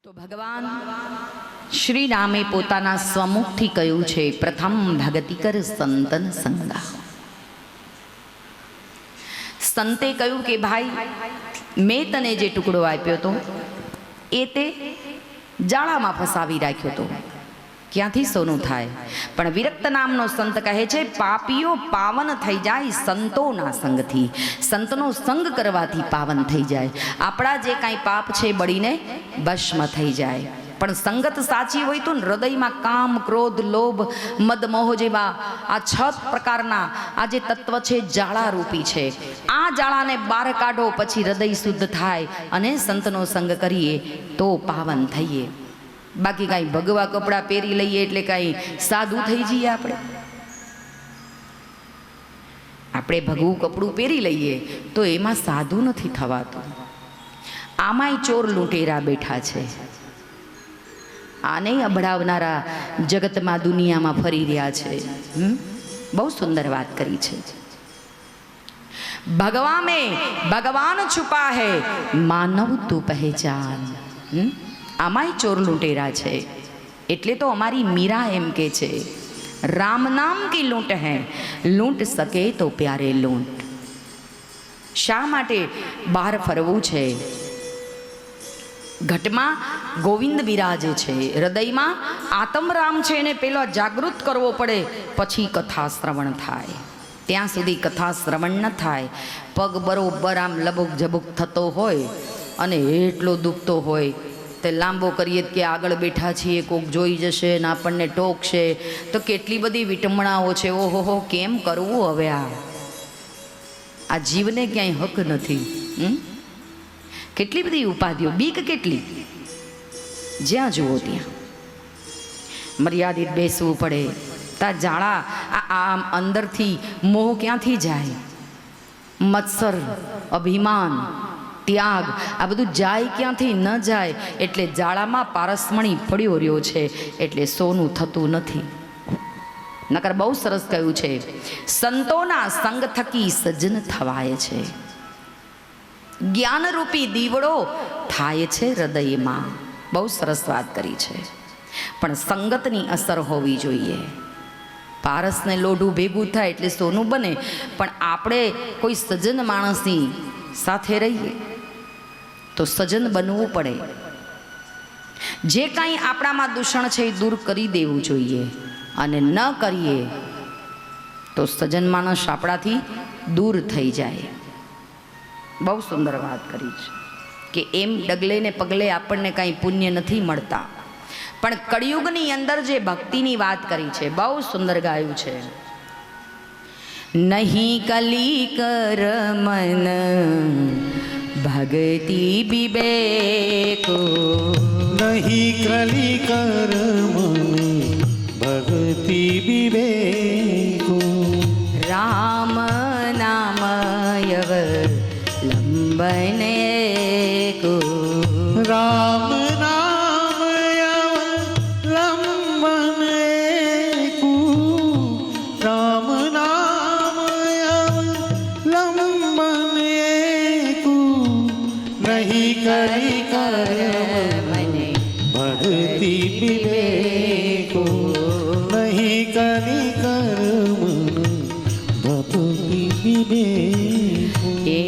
તો ભગવાન શ્રી રામે પોતાના સ્વમુખથી કહ્યું છે, પ્રથમ ભગતિ કર સંતન સંગા. સંતે કહ્યું કે ભાઈ, મેં તને જે ટુકડો આપ્યો હતો એ તે જાળામાં ફસાવી રાખ્યો હતો, ક્યાંથી સોનું થાય? પણ વિરક્ત નામનો સંત કહે છે, પાપીઓ પાવન થઈ જાય સંતોના સંગથી. સંતનો સંગ કરવાથી પાવન થઈ જાય. આપણા જે કાંઈ પાપ છે બળીને ભસ્મ થઈ જાય. પણ સંગત સાચી હોય તો હૃદયમાં કામ, ક્રોધ, લોભ, મદ, મોહ જેવા આ 6 પ્રકારના આ જે તત્વ છે જાળા રૂપી છે. આ જાળાને બહાર કાઢો, પછી હૃદય શુદ્ધ થાય અને સંતનો સંગ કરીએ તો પાવન થઈએ. બાકી કાંઈ ભગવા કપડાં પહેરી લઈએ એટલે કાંઈ સાદું થઈ જઈએ. આપણે ભગવું કપડું પહેરી લઈએ તો એમાં સાદું નથી થવાતું. આમાંય ચોર લૂંટેરા બેઠા છે. આને અભડાવનારા જગતમાં, દુનિયામાં ફરી રહ્યા છે. બહુ સુંદર વાત કરી છે. ભગવાન મેં ભગવાન છુપા હૈ, માનવ તું પહેચાન. આમાંય ચોર લૂંટેરા છે. એટલે તો અમારી મીરા એમ કે છે, રામ નામ કી લૂંટ હૈ, લૂંટ શકે તો પ્યારે લૂંટ. શા માટે બહાર ફરવું છે? ઘટમાં ગોવિંદ બિરાજે છે, હૃદયમાં આત્મરામ છે, એને પેલો જાગૃત કરવો પડે, પછી કથા શ્રવણ થાય. ત્યાં સુધી કથા શ્રવણ ન થાય. પગ બરોબર આમ લબુક ઝબુક થતો હોય અને એટલો દુખતો હોય તે લાંબો કરીએ કે આગળ બેઠા છીએ, કોક જોઈ જશે ને આપણને ટોકશે, તો કેટલી બધી વિટમણાઓ છે. ઓહો, કેમ કરવું હવે? આ જીવને ક્યાંય હક નથી. કેટલી બધી ઉપાધિઓ, બીક કેટલી, જ્યાં જુઓ ત્યાં મર્યાદિત બેસવું પડે. તા જાળા આમ અંદરથી મોહ ક્યાંથી જાય? મત્સર, અભિમાન, ત્યાગ, આ બધું જાય ક્યાંથી? ન જાય. એટલે જાળામાં પારસમણી પડ્યો રહ્યો છે, એટલે સોનું થતું નથી. નકર બહુ સરસ કહ્યું છે, સંતોના સંગ થકી સજ્જન થવાય છે. જ્ઞાનરૂપી દીવડો થાય છે હૃદયમાં. બહુ સરસ વાત કરી છે. પણ સંગતની અસર હોવી જોઈએ. પારસને લોઢું ભેગું થાય એટલે સોનું બને. પણ આપણે કોઈ સજ્જન માણસની સાથે રહીએ તો સજ્જન બનવું પડે. જે કાંઈ આપણામાં દૂષણ છે એ દૂર કરી દેવું જોઈએ. અને ન કરીએ તો સજ્જન માણસ આપણાથી દૂર થઈ જાય. બહુ સુંદર વાત કરી છે કે એમ ડગલે ને પગલે આપણને કાંઈ પુણ્ય નથી મળતા. પણ કળિયુગની અંદર જે ભક્તિની વાત કરી છે, બહુ સુંદર ગાયું છે. નહીં કલી કર મન ભક્તિ વિવેકો, નહીં કલી કર મન ભક્તિ વિવેકો, રામ નામયવ લંબને કો, રામ નામ લંબને કુ, રામ નામ લંબને કુ, નહીં કરી કર મને ભક્તિ વિવેકો, નહીં કરી કર મન ભક્તિ વિવેકો, એ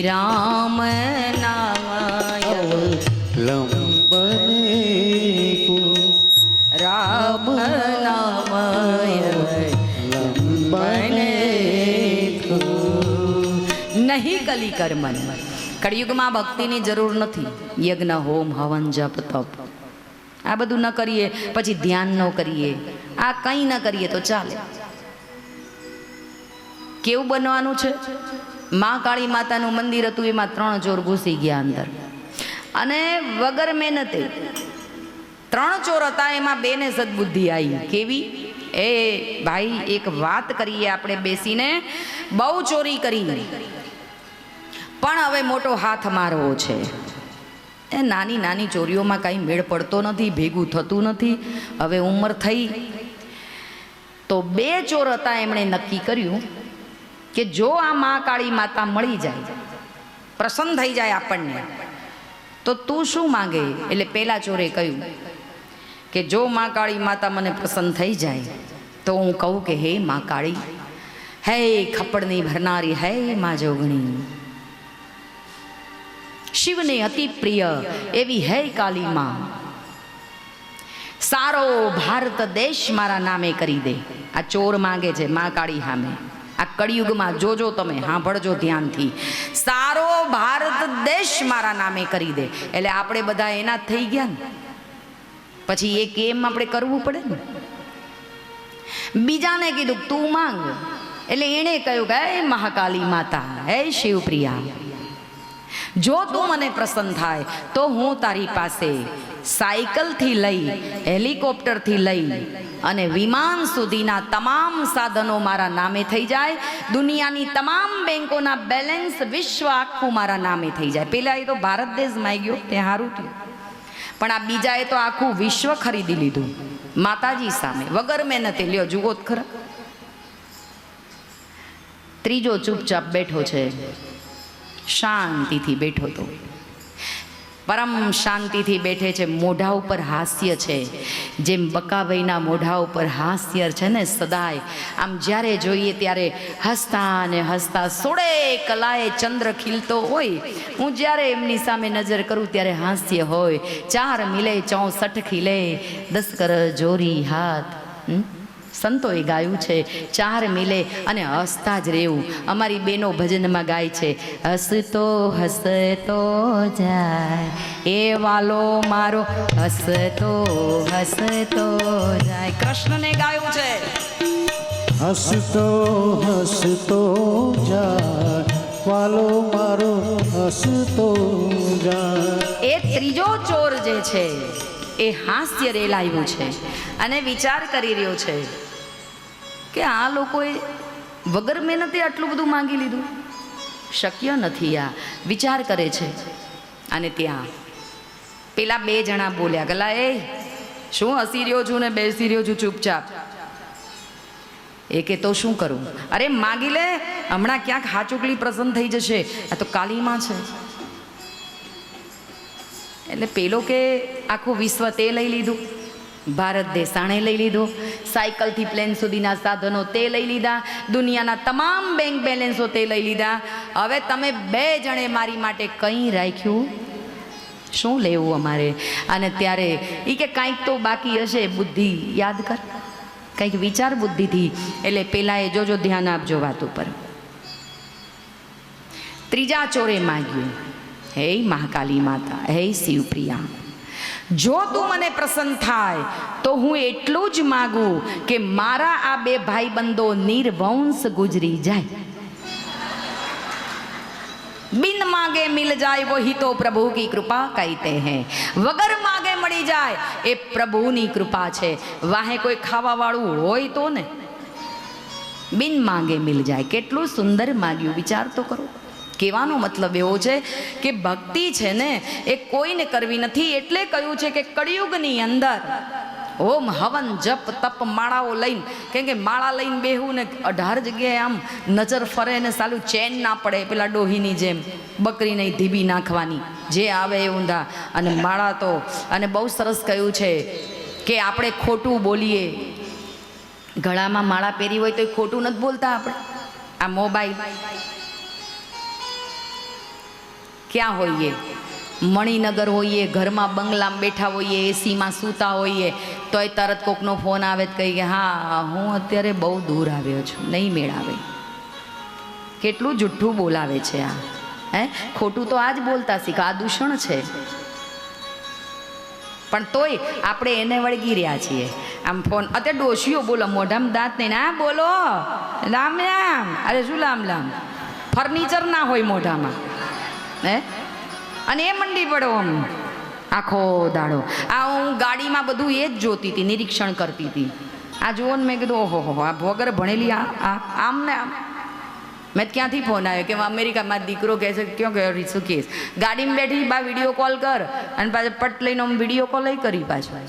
રામ નામય લંબને કો, રામ નામય લંબને કો. નહીં કલી કર્મન. કળિયુગમાં ભક્તિની જરૂર નથી. યજ્ઞ, હોમ, હવન, જપ, તપ આ બધું ન કરીએ, પછી ધ્યાન ન કરીએ, આ કંઈ ન કરીએ તો ચાલે. કેવું બનવાનું છે? મા કાળી માતાનું મંદિર હતું, એમાં 3 ચોર ઘૂસી ગયા અંદર, અને વગર મહેનતે 3 ચોર હતા, એમાં 2 ને સદબુદ્ધિ આવી. કેવી? એ ભાઈ, એક વાત કરીએ આપણે બેસીને. બહુ ચોરી કરી, પણ હવે મોટો હાથ મારવો છે. એ નાની નાની ચોરીઓમાં કાંઈ મેળ પડતો નથી, ભેગું થતું નથી. હવે ઉંમર થઈ તો 2 ચોર હતા, એમણે નક્કી કર્યું કે જો આ મા કાળી માતા મળી જાય, પ્રસન્ન થઈ જાય આપણને, તો તું શું માંગે? એટલે પેલા ચોરે કહ્યું કે જો મા કાળી માતા મને પ્રસન્ન થઈ જાય તો હું કહું કે હે મા કાળી, હે ખપડની ભરનારી, હે મા જોગણી, શિવને અતિ પ્રિય એવી હે કાલી માં, સારો ભારત દેશ મારા નામે કરી દે. આ ચોર માંગે છે મા કાળી સામે. આ કળિયુગમાં જોજો તમે, સાંભળજો ધ્યાનથી. સારો ભારત દેશ મારા નામે કરી દે. એટલે આપણે બધા એના જ થઈ ગયા ને, પછી એ કેમ આપણે કરવું પડે ને. બીજાને કીધું તું માંગ, એટલે એણે કહ્યું કે હે મહાકાલી માતા, હે શિવપ્રિયા, જો તું મને પ્રસન્ન થાય તો હું તારી પાસે સાયકલથી લઈ, હેલિકોપ્ટરથી લઈ અને વિમાન સુધીના તમામ સાધનો મારા નામે થઈ જાય. દુનિયાની તમામ બેંકોના બેલેન્સ વિશ્વ આખું મારા નામે થઈ જાય. પેલા એ તો ભારત દેશ માંગ્યો તે સારું થયું, પણ આ બીજાએ તો આખું વિશ્વ ખરીદી લીધું માતાજી સામે, વગર મહેનતે. લ્યો જુઓ જ ખરા. ત્રીજો ચૂપચાપ બેઠો છે, શાંતિથી બેઠો તો, પરમ શાંતિથી બેઠે છે. મોઢા ઉપર હાસ્ય છે, જેમ બકાભાઈના મોઢા ઉપર હાસ્ય છે ને સદાય. આમ જ્યારે જોઈએ ત્યારે હસતા ને હસતા, સોળે કલાએ ચંદ્ર ખીલતો હોય. હું જ્યારે એમની સામે નજર કરું ત્યારે હાસ્ય હોય. 4 મિલે 64 ખીલે, 10 કર જોરી હાથ. સંતોએ ગાયું છે 4 મિલે અને હસતા જ રહેવું. અમારી બેનો ભજનમાં ગાય છે, હસતો હસતો જાય એ વાલો મારો, હસતો હસતો જાય. કૃષ્ણને ગાયું છે, હસતો હસતો જાય વાલો મારો, હસતો જાય. એ ત્રીજો ચોર જે છે એ હાસ્ય રેલાયું છે અને વિચાર કરી રહ્યો છે કે આ લોકોએ વગર મહેનતે આટલું બધું માંગી લીધું, શક્ય નથી. આ વિચાર કરે છે. અને ત્યાં પેલા 2 જણા બોલ્યા, ગલા એ શું હસી રહ્યો છું ને બેસી રહ્યો છું ચૂપચાપ? એ કે તો શું કરું? અરે માગી લે, હમણાં ક્યાંક હાચુકલી પ્રસન્ન થઈ જશે. આ તો કાલીમાં છે. એટલે પેલો કે આખું વિશ્વ તે લઈ લીધું, ભારત દેશાણે લઈ લીધો, સાયકલથી પ્લેન સુધીના સાધનો તે લઈ લીધા, દુનિયાના તમામ બેંક બેલેન્સો તે લઈ લીધા. હવે તમે 2 જણે મારી માટે કંઈ રાખ્યું? શું લેવું અમારે? અને ત્યારે એ કે કાંઈક તો બાકી હશે, બુદ્ધિ યાદ કર, કંઈક વિચાર બુદ્ધિથી. એટલે પેલાએ જોજો, ધ્યાન આપજો વાત ઉપર. ત્રીજા ચોરે માગ્યું, હે મહાકાલી માતા, હે શિવપ્રિયા, જો તું મને પ્રસન્ન થાય તો હું એટલું જ માગું કે મારા આ 2 ભાઈબંધો નિર્વંશ ગુજરી જાય. બિન માગે મિલ જાય વહી તો પ્રભુ કી કૃપા કહેતે હૈ. વગર માગે મળી જાય એ પ્રભુની કૃપા છે. વાહે કોઈ ખાવા વાળું હોય તો ને, બિન માગે મિલ જાય. કેટલું સુંદર માગ્યું, વિચાર તો કરો. કહેવાનો મતલબ એવો છે કે ભક્તિ છે ને એ કોઈને કરવી નથી. એટલે કહ્યું છે કે કળિયુગની અંદર હોમ હવન જપ તપ માળાઓ લઈને, કેમ કે માળા લઈને બેહું ને 18 જગ્યાએ આમ નજર ફરે ને સાલું ચેન ના પડે. પેલા ડોહીની જેમ બકરી નહીં ધીબી નાખવાની, જે આવે એ ઊંધા. અને માળા તો, અને બહુ સરસ કહ્યું છે કે આપણે ખોટું બોલીએ, ગળામાં માળા પહેરી હોય તો ખોટું નથી બોલતા આપણે. આ મોબાઈલ ક્યાં હોઈએ, મણિનગર હોઈએ, ઘરમાં બંગલામાં બેઠા હોઈએ, એસીમાં સૂતા હોઈએ, તોય તરત કોકનો ફોન આવે તો કહી કે હા હું અત્યારે બહુ દૂર આવ્યો છું, નહીં મેળ આવે. કેટલું જુઠ્ઠું બોલાવે છે આ. હે, ખોટું તો આ જ બોલતા શીખા, આ દૂષણ છે. પણ તોય આપણે એને વળગી રહ્યા છીએ. આમ ફોન, અત્યારે ડોશીઓ બોલો, મોઢામાં દાંત નહીં, હા બોલો રામ રામ. અરે શું લામ લામ, ફર્નિચર ના હોય મોઢામાં. હે, અને એ મંડી પડો આમ આખો દાડો. આ હું ગાડીમાં બધું એ જ જોતી હતી, નિરીક્ષણ કરતી હતી. આ જુઓ ને, મેં કીધું ઓહો હો, આ વગર ભણેલી આમ ને આમ. મેં ક્યાંથી ફોન આવ્યો કે અમેરિકામાં દીકરો કહે છે ક્યાં ગયો ઋષિકેશ, ગાડીમાં બેઠી બા વિડીયો કોલ કર, અને પાછા પટ લઈને આમ વિડીયો કોલ કરી પાછો.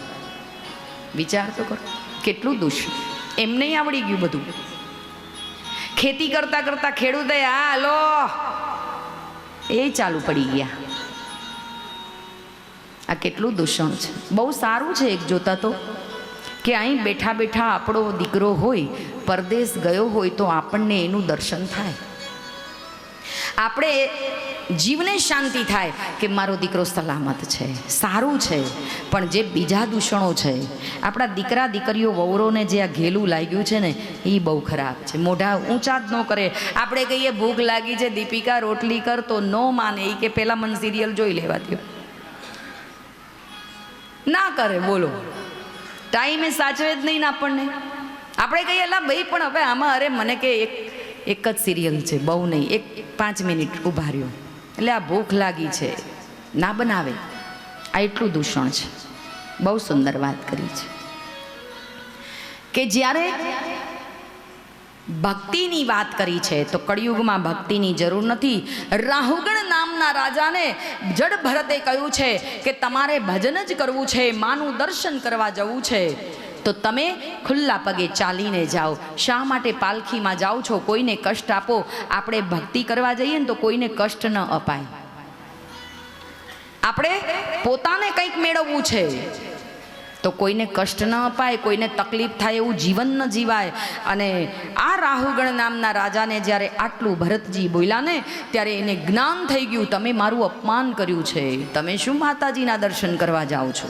વિચાર તો કરો કેટલું દુષ્ટ. એમને આવડી ગયું બધું. ખેતી કરતા કરતા ખેડૂતે હાલો એ ચાલુ પડી ગયા. આ કેટલું દૂષણ છે. બહુ સારું છે એક જોતા તો, કે અહીં બેઠા બેઠા આપણો દીકરો હોય, પરદેશ ગયો હોય તો આપણને એનું દર્શન થાય, આપણે જીવને શાંતિ થાય કે મારો દીકરો સલામત છે, સારું છે. પણ જે બીજા દૂષણો છે, આપણા દીકરા દીકરીઓ વહુરોને જે આ ઘેલું લાગ્યું છે ને, એ બહુ ખરાબ છે. મોઢા ઊંચા જ ન કરે. આપણે કહીએ ભૂખ લાગી છે દીપિકા રોટલી કર, તો ન માને એ કે પહેલાં મને સિરિયલ જોઈ લેવા દો. ના કરે, બોલો, ટાઈમે સાચવે જ નહીં ને આપણને. આપણે કહીએ લા ભાઈ પણ હવે આમાં અરે મને કે એક જ સિરિયલ છે, બહુ નહીં, 5 મિનિટ ઊભા રહ્યો, એટલે આ ભૂખ લાગી છે, ના બનાવે. આ એટલું દૂષણ છે. બહુ સુંદર વાત કરી છે કે જ્યારે ભક્તિની વાત કરી છે તો કળિયુગમાં ભક્તિની જરૂર નથી. રાહુગણ નામના રાજાને જડ ભરતે કહ્યું છે કે તમારે ભજન જ કરવું છે, માનું દર્શન કરવા જવું છે, તો તમે ખુલ્લા પગે ચાલીને જાઓ. શા માટે પાલખીમાં જાઓ છો? કોઈને કષ્ટ આપો. આપણે ભક્તિ કરવા જઈએ ને તો કોઈને કષ્ટ ન અપાય. આપણે પોતાને કંઈક મેળવવું છે તો કોઈને કષ્ટ ન અપાય, કોઈને તકલીફ થાય એવું જીવન ન જીવાય. અને આ રાહુગણ નામના રાજાને જ્યારે આટલું ભરતજી બોલ્યા ને, ત્યારે એને જ્ઞાન થઈ ગયું, તમે મારું અપમાન કર્યું છે, તમે શું માતાજીના દર્શન કરવા જાઓ છો,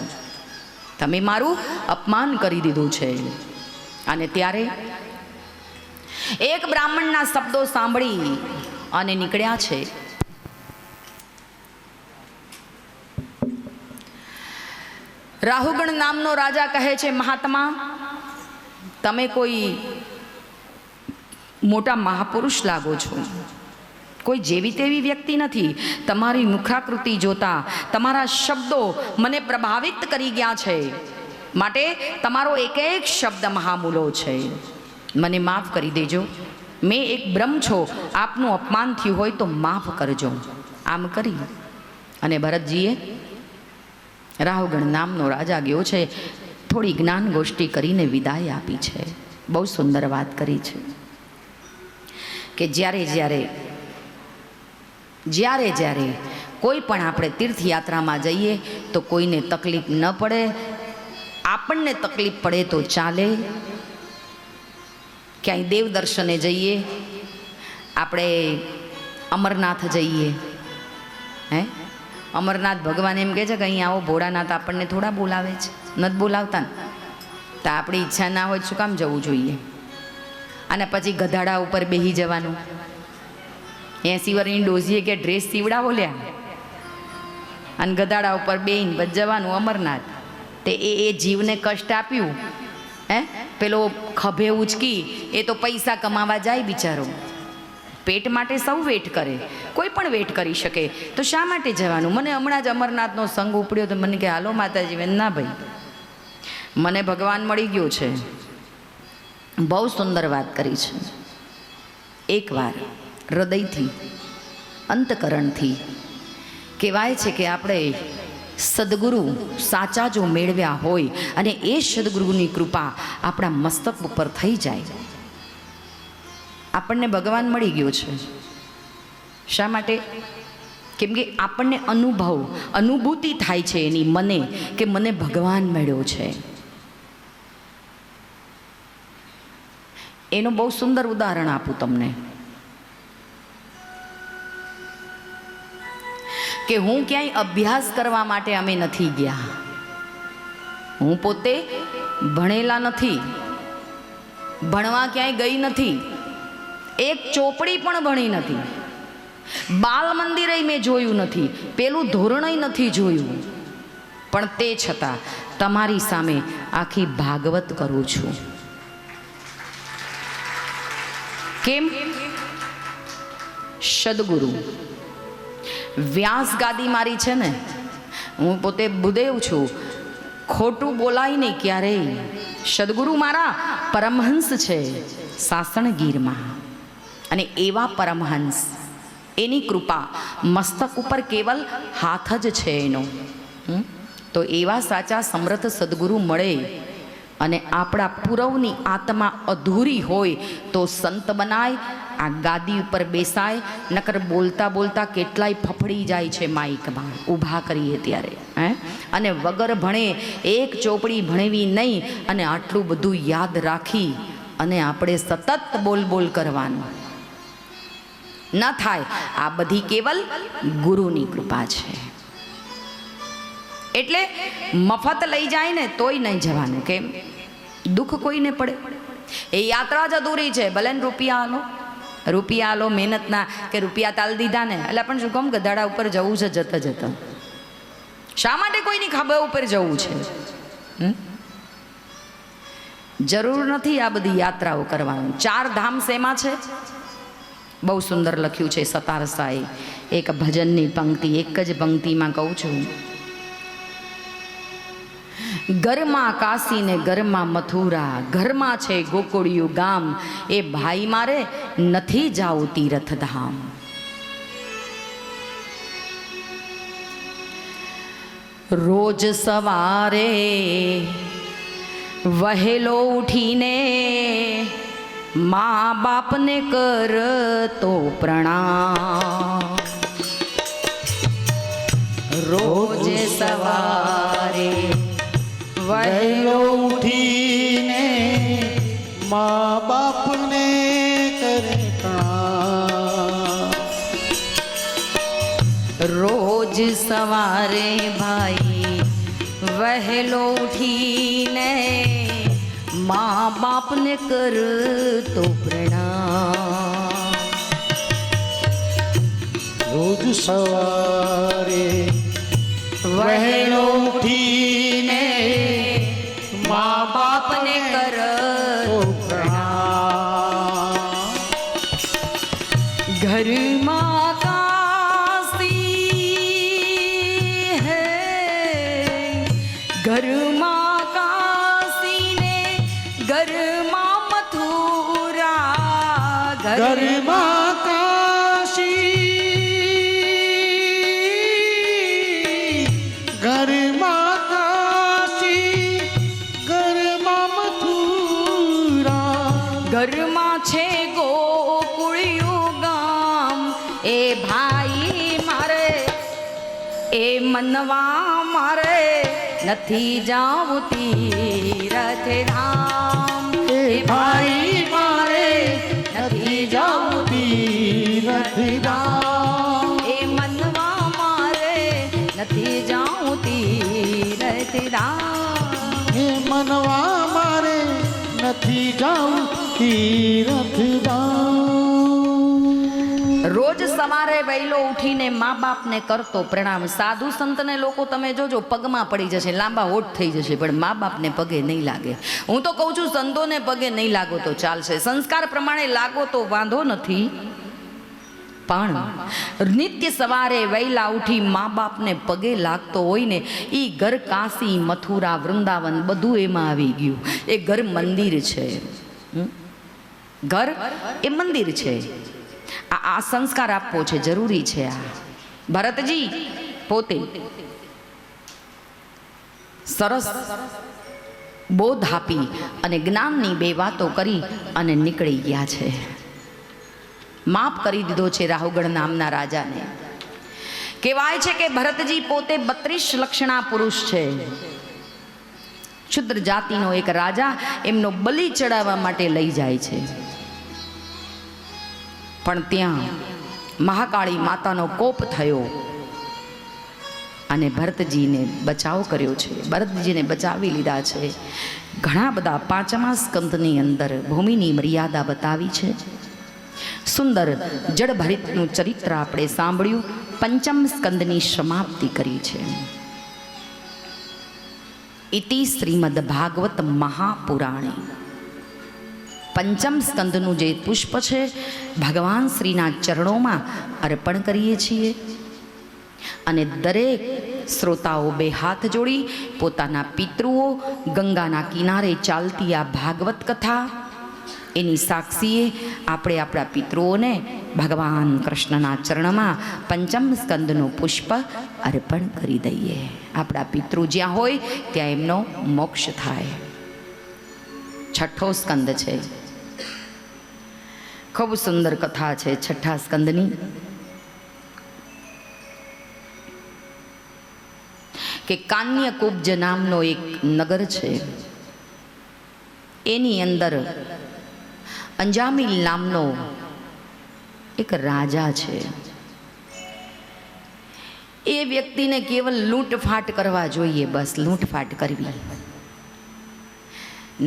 તમે મારું અપમાન કરી દીધું છે. અને ત્યારે એક બ્રાહ્મણના શબ્દો સાંભળી અને નીકળ્યા છે. રાહુગણ નામનો રાજા કહે છે, મહાત્મા, તમે કોઈ મોટા મહાપુરુષ લાગો છો, કોઈ જેવી તેવી વ્યક્તિ નથી. તમારી મુખાકૃતિ જોતા તમારા શબ્દો મને પ્રભાવિત કરી ગયા છે, માટે તમારો એક એક શબ્દ મહામૂલો છે. મને માફ કરી દેજો, મેં એક બ્રહ્મ છો, આપનું અપમાન થયું હોય તો માફ કરજો. આમ કરી અને ભરતજીએ, રાહુગણ નામનો રાજા ગયો છે, થોડી જ્ઞાન ગોષ્ઠી કરીને વિદાય આપી છે. બહુ સુંદર વાત કરી છે કે જ્યારે જ્યારે કોઈ પણ આપણે તીર્થયાત્રામાં જઈએ તો કોઈને તકલીફ ન પડે. આપણને તકલીફ પડે તો ચાલે. ક્યાંય દેવ દર્શને જઈએ, આપણે અમરનાથ જઈએ, હે, અમરનાથ ભગવાન એમ કહે છે કે અહીં આવો, ભોળાનાથ આપણને થોડા બોલાવે છે, નથી બોલાવતા ને. તો આપણી ઈચ્છા ના હોય શું કામ જવું જોઈએ? અને પછી ગધાડા ઉપર બેસી જવાનું. 80 વર્ષની ડોઝીએ કે ડ્રેસ સીવડાવો લ્યા, અને ગધાડા ઉપર બેહીને બસ જવાનું અમરનાથ. તે એ જીવને કષ્ટ આપ્યું, હે, પેલો ખભે ઉચકી, એ તો પૈસા કમાવા જાય બિચારો. પેટ માટે સૌ વેટ કરે, કોઈ પણ વેટ કરી શકે, તો શા માટે જવાનું? મને હમણાં જ અમરનાથનો સંગ ઉપડ્યો તો મને કે હાલો માતાજી. ના ભાઈ, મને ભગવાન મળી ગયો છે. બહુ સુંદર વાત કરી છે. એકવાર હૃદયથી, અંતકરણથી કહેવાય છે કે આપણે સદગુરુ સાચા જો મેળવ્યા હોય અને એ સદગુરુની કૃપા આપણા મસ્તક ઉપર થઈ જાય, આપણને ભગવાન મળી ગયો છે. શા માટે? કેમ કે આપણને અનુભૂતિ થાય છે એની, મને કે મને ભગવાન મળ્યો છે. એનું બહુ સુંદર ઉદાહરણ આપું તમને કે હું ક્યાંય અભ્યાસ કરવા માટે અમે નથી ગયા. હું પોતે ભણેલા નથી, ભણવા ક્યાંય ગઈ નથી, એક ચોપડી પણ ભણી નથી, બાલ મંદિરે મેં જોયું નથી, પેલું ધોરણય નથી જોયું, પણ તે છતાં તમારી સામે આખી ભાગવત કરું છું. કેમ? સદગુરુ વ્યાસ ગાદી મારી છે ને. હું પોતે બુદેવ છું, ખોટું બોલાય નહીં ક્યારેય. સદગુરુ મારા પરમહંસ છે સાસણગીરમાં, અને એવા પરમહંસ, એની કૃપા મસ્તક ઉપર કેવલ હાથ જ છે એનો. તો એવા સાચા સમર્થ સદગુરુ મળે અને આપણા પૂરવની આત્મા અધૂરી હોય તો સંત બનાય, આ ગાદી ઉપર બેસાય. નકર બોલતા બોલતા કેટલાય ફફડી જાય છે માઇકમાં ઊભા કરીએ ત્યારે, હે. અને વગર ભણે એક ચોપડી ભણવી નહીં અને આટલું બધું યાદ રાખી અને આપણે સતત બોલ બોલ કરવાનું ન થાય. આ બધી કેવલ ગુરુની કૃપા છે. એટલે મફત લઈ જાય ને તોય નહીં જવાનું. કેમ? દુઃખ કોઈને પડે. એ યાત્રા જ અધૂરી છે. ભલે ને રૂપિયા આલો મહેનતના કે રૂપિયા તાલ દીધા ને એટલે પણ શું કામ ગધાડા ઉપર જવું છે જતા જતા? શા માટે કોઈની ખભા ઉપર જવું છે? જરૂર નથી આ બધી યાત્રાઓ કરવાનું. 4 ધામ શેમાં છે? બહુ સુંદર લખ્યું છે સતારસાએ એક ભજનની પંક્તિ. એક જ પંક્તિમાં કહું છું, ઘરમાં કાશી ને ઘરમાં મથુરા, ઘરમાં છે ગોકુળિયું ગામ, એ ભાઈ મારે નથી જાવું તીર્થધામ. રોજ સવારે વહેલો ઉઠીને મા બાપને કરતો પ્રણામ. રોજ સવારે વહેલો ઉઠીને મા બાપને કરે પ્રણામ. રોજ સવારે ભાઈ વહેલો ઉઠીને મા બાપને કરતો પ્રણામ. રોજ સવારે વહેલો ઉઠીને મા બાપને કરતો પ્રણામ. ઘરમાં કાશી હે, ઘરમાં કાશી ને ઘરમાં મથુરા, ઘરમાં કાશી ઘરમાં કાશી ઘરમાં મથુરા, ઘરમાં છે ગોકુળિયું ગામ, એ ભાઈ મારે એ મનવા મારે નથી જાવું તીર્થ ધામ. એ ભાઈ મારે નથી જાવું તીર્થ ધામ. એ મનવા મારે નથી જાવું તીર્થ ધામ. હે મનવા મારે નથી જાવું તીર્થ ધામ. રોજ સવારે વહેલો ઉઠીને મા બાપને કરતો પ્રણામ. સાધુ સંતને લોકો તમે જોજો પગમાં પડી જશે, લાંબા હોઠ થઈ જશે, પણ મા બાપને પગે નહીં લાગે. હું તો કહું છું સંતોને પગે નહીં લાગો તો ચાલશે, સંસ્કાર પ્રમાણે લાગો તો વાંધો નથી. પણ નિત્ય સવારે વહેલા ઉઠી મા બાપને પગે લાગતો હોય ને, એ ઘર કાશી મથુરા વૃંદાવન બધું એમાં આવી ગયું. એ ઘર મંદિર છે. ઘર એ મંદિર છે. આ સંસ્કાર આપવો છે, જરૂરી છે. આ ભરતજી પોતે સરસ બોધ આપી અને જ્ઞાનની 2 વાતો કરી અને નીકળી ગયા છે. માફ કરી દીધો છે રાહુગણ નામના રાજાને. કહેવાય છે કે ભરતજી પોતે 32 લક્ષણા પુરુષ છે. શુદ્ર જાતિનો એક રાજા એમનો બલિ ચડાવવા માટે લઈ જાય છે, પણ ત્યાં મહાકાળી માતાનો કોપ થયો અને ભરતજીને બચાવ કર્યો છે. ભરતજીને બચાવી લીધા છે. ઘણા બધા 5મા સ્કંદની અંદર ભૂમિની મર્યાદા બતાવી છે. સુંદર જળભરિતનું ચરિત્ર આપણે સાંભળ્યું. 5મ સ્કંદની સમાપ્તિ કરી છે. ઇતિ શ્રીમદ ભાગવત મહાપુરાણે 5મ સ્કંદનું જે પુષ્પ છે ભગવાન શ્રીના ચરણોમાં અર્પણ કરીએ છીએ. અને દરેક શ્રોતાઓ 2 હાથ જોડી પોતાના પિતૃઓ ગંગાના કિનારે ચાલતી આ ભાગવત કથા એની સાક્ષીએ આપણે આપણા પિતૃઓને ભગવાન કૃષ્ણના ચરણમાં 5મ સ્કંદનું પુષ્પ અર્પણ કરી દઈએ. આપણા પિતૃ જ્યાં હોય ત્યાં એમનો મોક્ષ થાય. 6ઠ્ઠો સ્કંદ છે. ખૂબ સુંદર કથા છે 6ઠ્ઠા સ્કંદની. કે કાન્યકુબ્જ નામનો એક નગર છે, એની અંદર અંજામિલ નામનો એક રાજા છે. એ વ્યક્તિને કેવલ લૂંટફાટ કરવા જોઈએ, બસ લૂંટફાટ કરવી.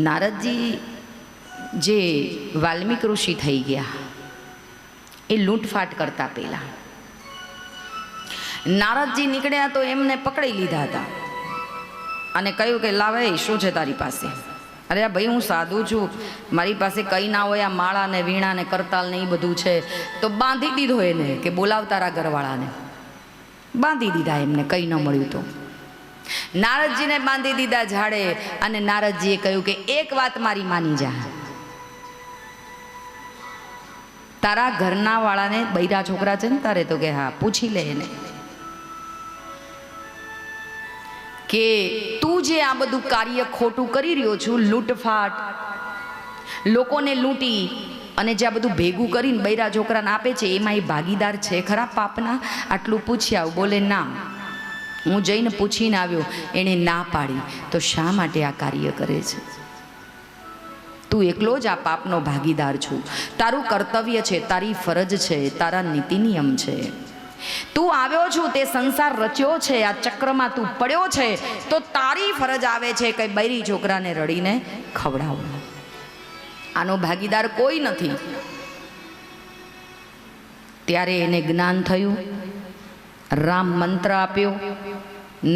નારદજી જે વાલ્મીક ઋષિ થઈ ગયા એ લૂંટફાટ કરતા પહેલા નારદજી નીકળ્યા તો એમને પકડી લીધા હતા અને કહ્યું કે લાવે શું છે તારી પાસે? અરે ભાઈ હું સાધુ છું, મારી પાસે કંઈ ના હોય, આ માળા ને વીણા ને કરતાલ ને એ બધું છે. તો બાંધી દીધો એને કે બોલાવ તારા ઘરવાળાને. બાંધી દીધા એમને, કંઈ ન મળ્યું તો નારદજીને બાંધી દીધા ઝાડે. અને નારદજીએ કહ્યું કે એક વાત મારી માની જા, તારા ઘરના વાળાને બૈરા છોકરા છે ને તારે? તો કે હા. પૂછી લે એને કે તું જે આ બધું કાર્ય ખોટું કરી રહ્યો છું, લૂંટફાટ, લોકોને લૂંટી અને જે આ બધું ભેગું કરીને બૈરા છોકરાને આપે છે, એમાં એ ભાગીદાર છે ખરા પાપના? આટલું પૂછી આવ. બોલે ના, હું જઈને પૂછીને આવ્યો, એણે ના પાડી. તો શા માટે આ કાર્ય કરે છે? તું એકલો જ આ પાપનો ભાગીદાર છું. તારું કર્તવ્ય છે, તારી ફરજ છે, તારા નીતિ નિયમ છે. તું આવ્યો છું, તે સંસાર રચ્યો છે, આ ચક્રમાં તું પડ્યો છે, તો તારી ફરજ આવે છે કે બૈરી છોકરાને રડીને ખવડાવવું. આનો ભાગીદાર કોઈ નથી. ત્યારે એને જ્ઞાન થયું, રામ મંત્ર આપ્યો,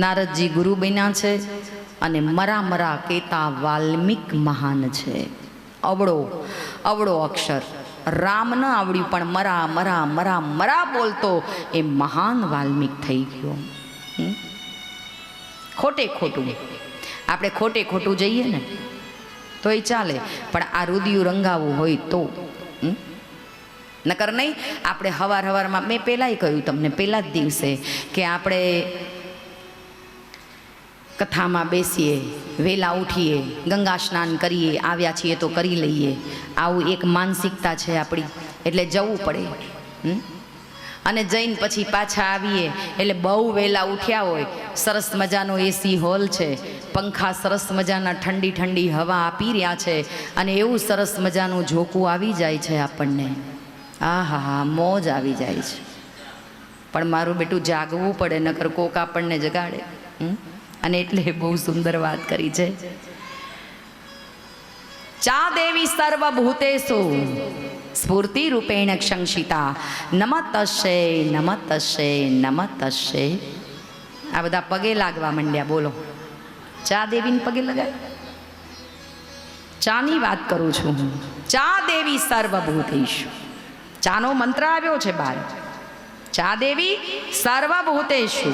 નારદજી ગુરુ બન્યા છે અને મરા મરા કેતા વાલ્મીક મહાન છે. અવળો અવળો અક્ષર રામ ન આવડ્યું પણ મરા મરા મરા મરા બોલતો એ મહાન વાલ્મીક થઈ ગયો. ખોટે ખોટું આપણે ખોટે ખોટું જઈએ ને તો એ ચાલે, પણ આ રુદિયું રંગાવવું હોય તો નકર નહીં. આપણે હવાર હવારમાં, મેં પહેલાંય કહ્યું તમને પહેલા જ દિવસે, કે આપણે કથામાં બેસીએ, વહેલા ઉઠીએ, ગંગા સ્નાન કરીએ, આવ્યા છીએ તો કરી લઈએ. આવું એક માનસિકતા છે આપણી, એટલે જવું પડે. અને જઈને પછી પાછા આવીએ એટલે બહુ વહેલા ઉઠ્યા હોય, સરસ મજાનો એસી હોલ છે, પંખા સરસ મજાના ઠંડી ઠંડી હવા આપી રહ્યા છે, અને એવું સરસ મજાનું ઝોકું આવી જાય છે આપણને. આ હા હા, મોજ આવી જાય છે. પણ મારું બેટું જાગવું પડે, નકર કોક આપણને જગાડે. અને એટલે બહુ સુંદર વાત કરી છે. ચા દેવી સર્વભૂતેષુ સ્ફૂર્તિ રૂપેણ ક્ષંક્ષિતા નમતસ્ય નમતસ્ય નમતસ્ય. આ બધા પગે લાગવા માંડ્યા. બોલો, ચા દેવીને પગે લગાય. ચાની વાત કરું છું હું. ચા દેવી સર્વભૂતેષુ, ચાનો મંત્ર આવ્યો છે બહાર. ચા દેવી સર્વભૂતેષુ.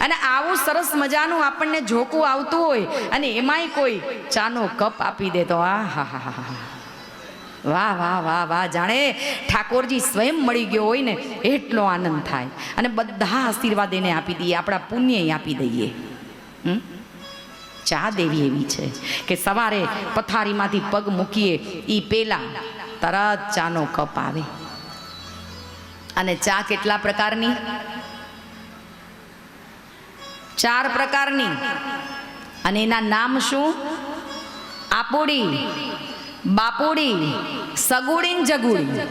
અને આવું સરસ મજાનું આપણને ઝોકું આવતું હોય અને એમાંય કોઈ ચાનો કપ આપી દે તો આ હા હા હા હા, વાહ વાહ વાહ વાહ, જાણે ઠાકોરજી સ્વયં મળી ગયો હોય ને એટલો આનંદ થાય. અને બધા આશીર્વાદ એને આપી દઈએ, આપણા પુણ્ય આપી દઈએ. ચા દેવી એવી છે કે સવારે પથારીમાંથી પગ મૂકીએ એ પહેલા તરત ચાનો કપ આવે. અને ચા કેટલા પ્રકારની? 4 પ્રકારની. અને એના નામ શું? આપુડી, બાપુડી, સગુડી ને જગુડી.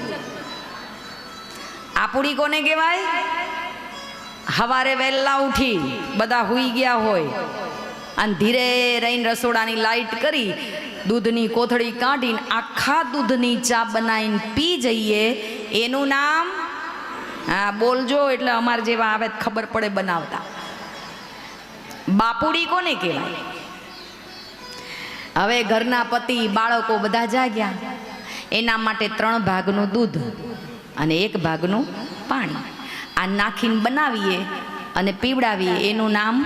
આપુડી કોને કહેવાય? હવારે વહેલા ઉઠી બધા હુઈ ગયા હોય અને ધીરે રહીને રસોડાની લાઈટ કરી, દૂધની કોથળી કાઢીને આખા દૂધની ચા બનાવીને પી જઈએ, એનું નામ? હા બોલજો, એટલે અમારે જેવા આવે ખબર પડે બનાવતા. બાપુડી કોને કહેવાય? હવે ઘરના પતિ બાળકો બધા જાગ્યા, એના માટે 3 ભાગનું દૂધ અને 1 ભાગનું પાણી આ નાખીને બનાવીએ અને પીવડાવીએ, એનું નામ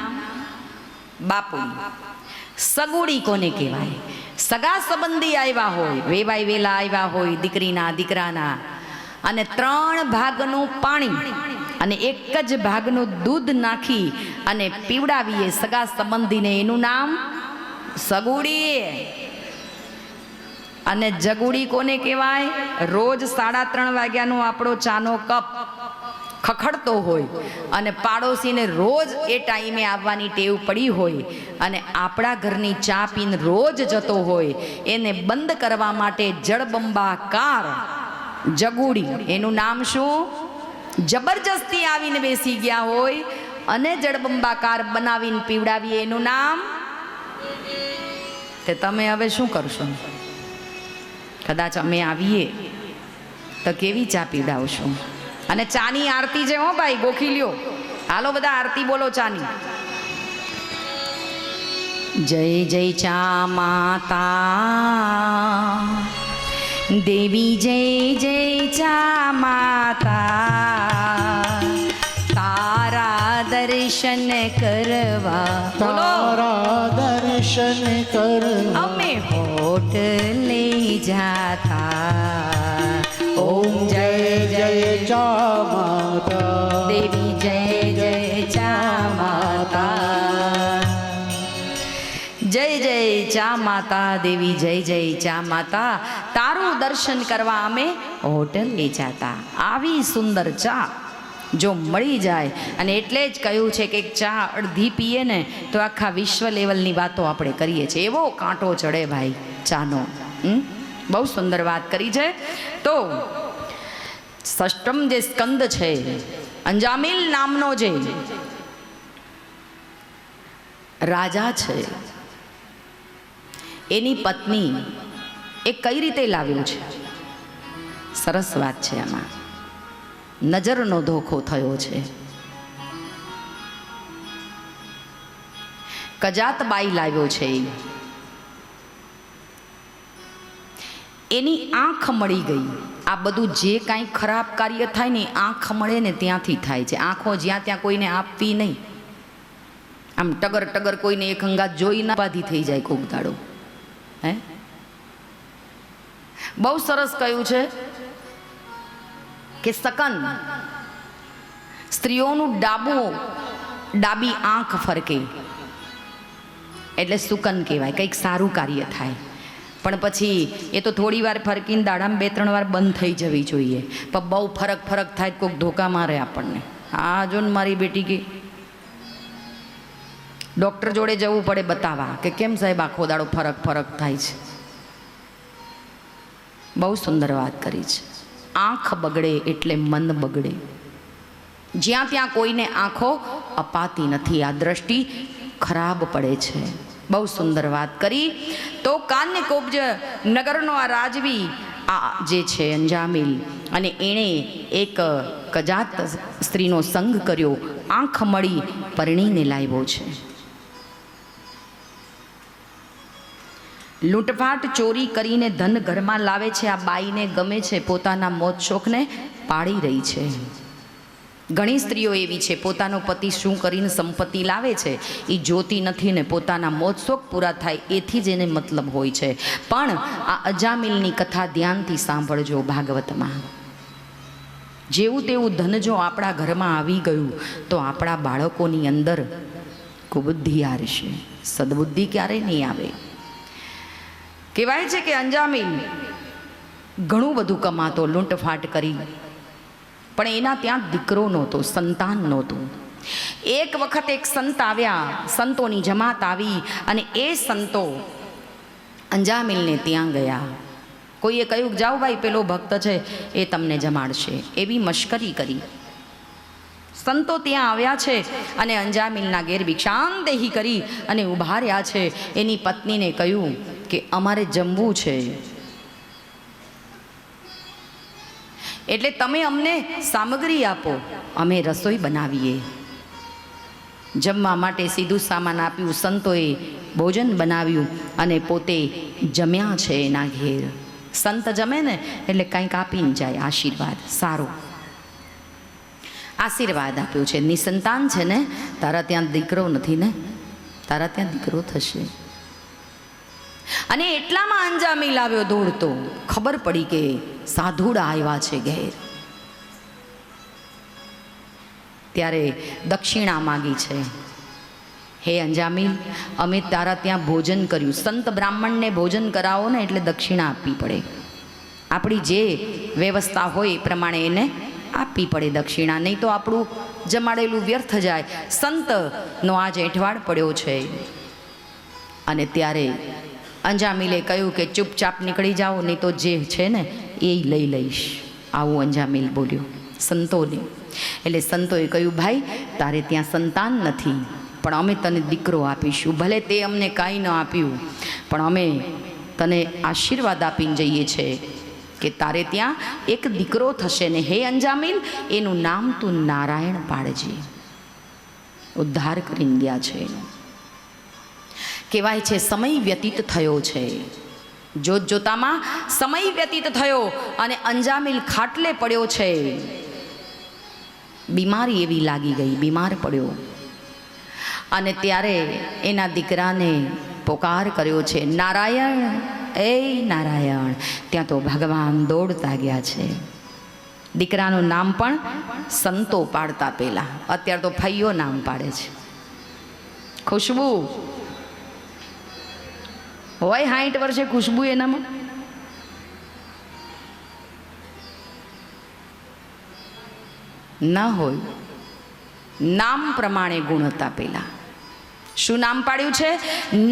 બાપુડી. સગુડી કોને કહેવાય? સગા સંબંધી આવ્યા હોય, વેવાય વેલા આવ્યા હોય, દીકરીના દીકરાના, અને 3 ભાગનું પાણી અને 1 જ ભાગનું દૂધ નાખી અને પીવડાવીએ સગા સંબંધીને, એનું નામ સગુડી. અને જગુડી કોને કહેવાય? રોજ 3:30 વાગ્યાનો આપણો ચાનો કપ ખખડતો હોય અને પાડોશીને રોજ એ ટાઈમે આવવાની ટેવ પડી હોય અને આપણા ઘરની ચા પીને રોજ જતો હોય, એને બંધ કરવા માટે જળબંબાકાર જગુડી, એનું નામ શું? જબરજસ્તી આવીને બેસી ગયા હોય અને જળબંબાકાર બનાવીને પીવડાવીએ, એનું નામ? તે તમે હવે શું કરશો? કદાચ અમે આવીએ તો કેવી ચા પીવડાવશો? અને ચાની આરતી છે હો ભાઈ, ગોખી લ્યો. હાલો બધા આરતી બોલો ચાની. જય જય ચા માતા દેવી, જય જય ચા માતા, તારા દર્શન કરવા, તારા દર્શન કરવા અમે હોટલે જાતા. ઓમ જય જય ચા માતા દેવી, જય જય ચા માતા, જય જય ચા માતા દેવી, જય જય ચા માતા, તારું દર્શન કરવા અમે હોટલે જાતા. આવી સુંદર ચા જો મળી જાય, અને એટલે જ કહ્યું છે કે ચા અડધી પીએ ને તો આખા વિશ્વ લેવલની વાતો આપણે કરીએ છીએ, એવો કાંટો ચડે ભાઈ ચાનો. બહુ સુંદર વાત કરી છે. તો ષષ્ટમ જે સ્કંદ છે, અંજામિલ નામનો જે રાજા છે, એની પત્ની એ કઈ રીતે લાવ્યું છે? સરસ વાત છે. આમાં નજરનો ધોખો થયો છે. કજાતબાઈ લાવ્યો છે. એની આંખ મળી ગઈ. આ બધું જે કાંઈ ખરાબ કાર્ય થાય ને, આંખ મળે ને ત્યાંથી થાય છે. આંખો જ્યાં ત્યાં કોઈને આપવી નહીં. આમ ટગર ટગર કોઈને એક અંગાત જોઈ ના બાધી થઈ જાય કોક દાડો. હે, બહુ સરસ કહ્યું છે કે સકન સ્ત્રીઓનું ડાબી આંખ ફરકે એટલે સુકન કહેવાય, કંઈક સારું કાર્ય થાય. પણ પછી એ તો થોડી વાર ફરકીને દાડામાં 2-3 વાર બંધ થઈ જવી જોઈએ. પણ બહુ ફરક થાય કોઈક ધોકા મારે આપણને. આ જો ને મારી બેટી કે ડૉક્ટર જોડે જવું પડે બતાવવા કે કેમ સાહેબ આખો દાડો ફરક થાય છે. બહુ સુંદર વાત કરી છે. આંખ બગડે એટલે મન બગડે. જ્યાં ત્યાં કોઈને આંખો અપાતી નથી. આ દ્રષ્ટિ ખરાબ પડે છે. બહુ સુંદર વાત કરી. તો કાન્યકોબ્જ નગરનો આ રાજવી આ જે છે અંજામિલ, અને એણે એક કજાત સ્ત્રીનો સંગ કર્યો, આંખ મળી પરણીને લાવ્યો છે. લૂંટફાટ ચોરી કરીને ધન ઘરમાં લાવે છે. આ બાઈને ગમે છે, પોતાના મોજ શોખને પાળી રહી છે. ઘણી સ્ત્રીઓ એવી છે, પોતાનો પતિ શું કરીને સંપત્તિ લાવે છે એ જોતી નથી ને પોતાના મોજ શોખ પૂરા થાય એથી જ એને મતલબ હોય છે. પણ આ અજામિલની કથા ધ્યાનથી સાંભળજો ભાગવતમાં. જેવું તેવું ધન જો આપણા ઘરમાં આવી ગયું તો આપણા બાળકોની અંદર કુબુદ્ધિ આવશે, સદબુદ્ધિ ક્યારેય નહીં આવે. કહેવાય છે કે અંજામિલ ઘણું બધું કમાતો, લૂંટફાટ કરી, પણ એના ત્યાં દીકરો નહોતો, સંતાન નહોતું. એક વખત એક સંત આવ્યા, સંતોની જમાત આવી, અને એ સંતો અંજામિલને ત્યાં ગયા. કોઈએ કહ્યું જાઓ ભાઈ પેલો ભક્ત છે એ તમને જમાડશે. એવી મશ્કરી કરી. સંતો ત્યાં આવ્યા છે અને અંજામિલના ઘેર ભિક્ષાંદેહી કરી અને ઊભા રહ્યા છે. એની પત્નીને કહ્યું કે અમારે જમવું છે, એટલે તમે અમને સામગ્રી આપો, અમે રસોઈ બનાવીએ. જમવા માટે સીધું સામાન આપ્યું. સંતોએ ભોજન બનાવ્યું અને પોતે જમ્યા છે એના ઘેર. સંત જમે ને એટલે કંઈક આપીને જાય, આશીર્વાદ સારો. આશીર્વાદ આપ્યો છે, નિસંતાન છે ને, તારા ત્યાં દીકરો નથી ને, તારા ત્યાં દીકરો થશે. અને એટલામાં અંજામિલ આવ્યો દોડતો. ખબર પડી કે સાધુડા આવ્યા છે ઘેર. ત્યારે દક્ષિણા માગી છે. હે અંજામિલ, અમે તારા ત્યાં ભોજન કર્યું. સંત બ્રાહ્મણને ભોજન કરાવો ને એટલે દક્ષિણા આપવી પડે. આપણી જે વ્યવસ્થા હોય એ પ્રમાણે એને આપવી પડે દક્ષિણા, નહીં તો આપણું જમાડેલું વ્યર્થ જાય. સંતનો આજ એઠવાડ પડ્યો છે. અને ત્યારે અંજામિલે કહ્યું કે ચૂપચાપ નીકળી જાઓ, નહીં તો જે છે ને એ લઈ લઈશ. આવું અંજામિલ બોલ્યો સંતોને. એટલે સંતોએ કહ્યું, ભાઈ તારે ત્યાં સંતાન નથી, પણ અમે તને દીકરો આપીશું. ભલે તે અમને કાંઈ ન આપ્યું, પણ અમે તને આશીર્વાદ આપીને જઈએ છીએ કે તારે ત્યાં એક દીકરો થશે ને હે અંજામિલ, એનું નામ તું નારાયણ પાડજે. ઉદ્ધાર કરીને ગયા છે એનો. કહેવાય છે સમય વ્યતીત થયો છે. જોત જોતામાં સમય વ્યતીત થયો અને અંજામિલ ખાટલે પડ્યો છે. બીમારી એવી લાગી ગઈ, બીમાર પડ્યો. અને ત્યારે એના દીકરાને પોકાર કર્યો છે, નારાયણ, એ નારાયણ. ત્યાં તો ભગવાન દોડતા ગયા છે. દીકરાનું નામ પણ સંતો પાડતા પહેલા, અત્યારે તો ફૈયો નામ પાડે છે. ખુશ્બુ હોય 60 વર્ષે ખુશ્બુ એનામાં. ના હોય. નામ પ્રમાણે ગુણ હતા પેલા. શું નામ પાડ્યું છે?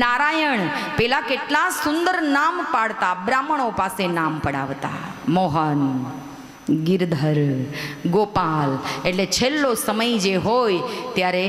નારાયણ. પેલા કેટલા સુંદર નામ પાડતા, બ્રાહ્મણો પાસે નામ પડાવતા. મોહન, ગિરધર, ગોપાલ. એટલે છેલ્લો સમય જે હોય ત્યારે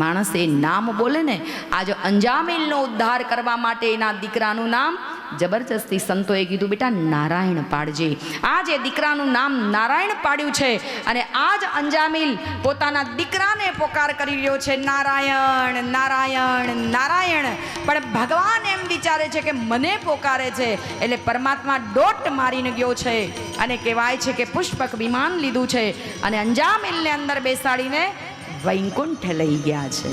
માણસ એ નામ બોલે ને. આજ અંજામિલનો ઉદ્ધાર કરવા માટે એના દીકરાનું નામ જબરજસ્તી સંતોએ કીધું, બેટા નારાયણ પાડજે. આજ એ દીકરાનું નામ નારાયણ પાડ્યું છે. અને આજ અંજામિલ પોતાના દીકરાને પોકાર કરી રહ્યો છે, નારાયણ, નારાયણ, નારાયણ. પણ ભગવાન એમ વિચારે છે કે મને પોકારે છે, એટલે પરમાત્મા દોટ મારીને ગયો છે. અને કહેવાય છે કે પુષ્પક વિમાન લીધું છે અને અંજામિલને અંદર બેસાડીને વૈકુંઠ લઈ ગયા છે.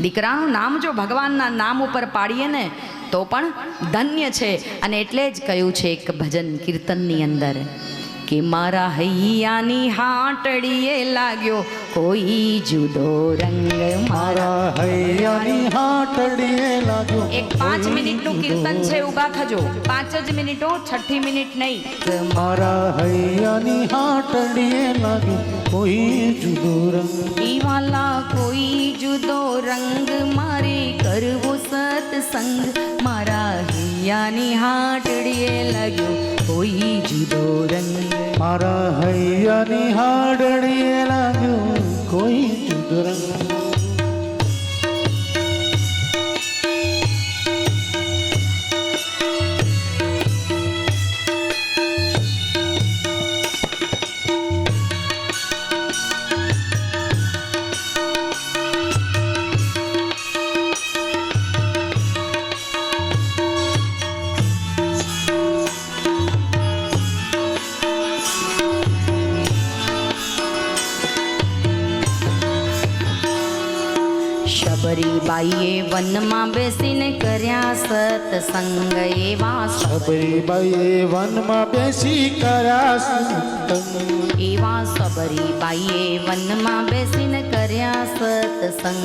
દીકરાનું નામ જો ભગવાનના નામ ઉપર પાડીએ ને તો પણ ધન્ય છે. અને એટલે જ કહ્યું છે એક ભજન કીર્તનની અંદર કે મારા હૈયાની હાટડીએ લાગ્યો કોઈ જુદો રંગ. મારા હૈયાની હાટડીએ લાગ્યો. એક 5 મિનિટનું કીર્તન છે, ઊભા થજો. 5 જ મિનિટો, 6ઠી મિનિટ નહીં. મારા હૈયાની હાટડીએ લાગ્યો કોઈ જુદો રંગ. ઈ વાલા કોઈ જુદો રંગ મારે કરવો સત્સંગ. મારા હૈયાની હાટડીએ લાગ્યો કોઈ જુદો રંગ. મારા હૈયાની હાટડીએ લાગ્યો કોઈ જુદો રંગ. શબરીબાઈએ વનમાં બેસીને કર્યા સત્સંગ. એવા શબરીબાઈએ વનમાં બેસી કર્યા સત્સંગ. એવા શબરીબાઈએ વનમાં બેસીને કર્યા સત્સંગ.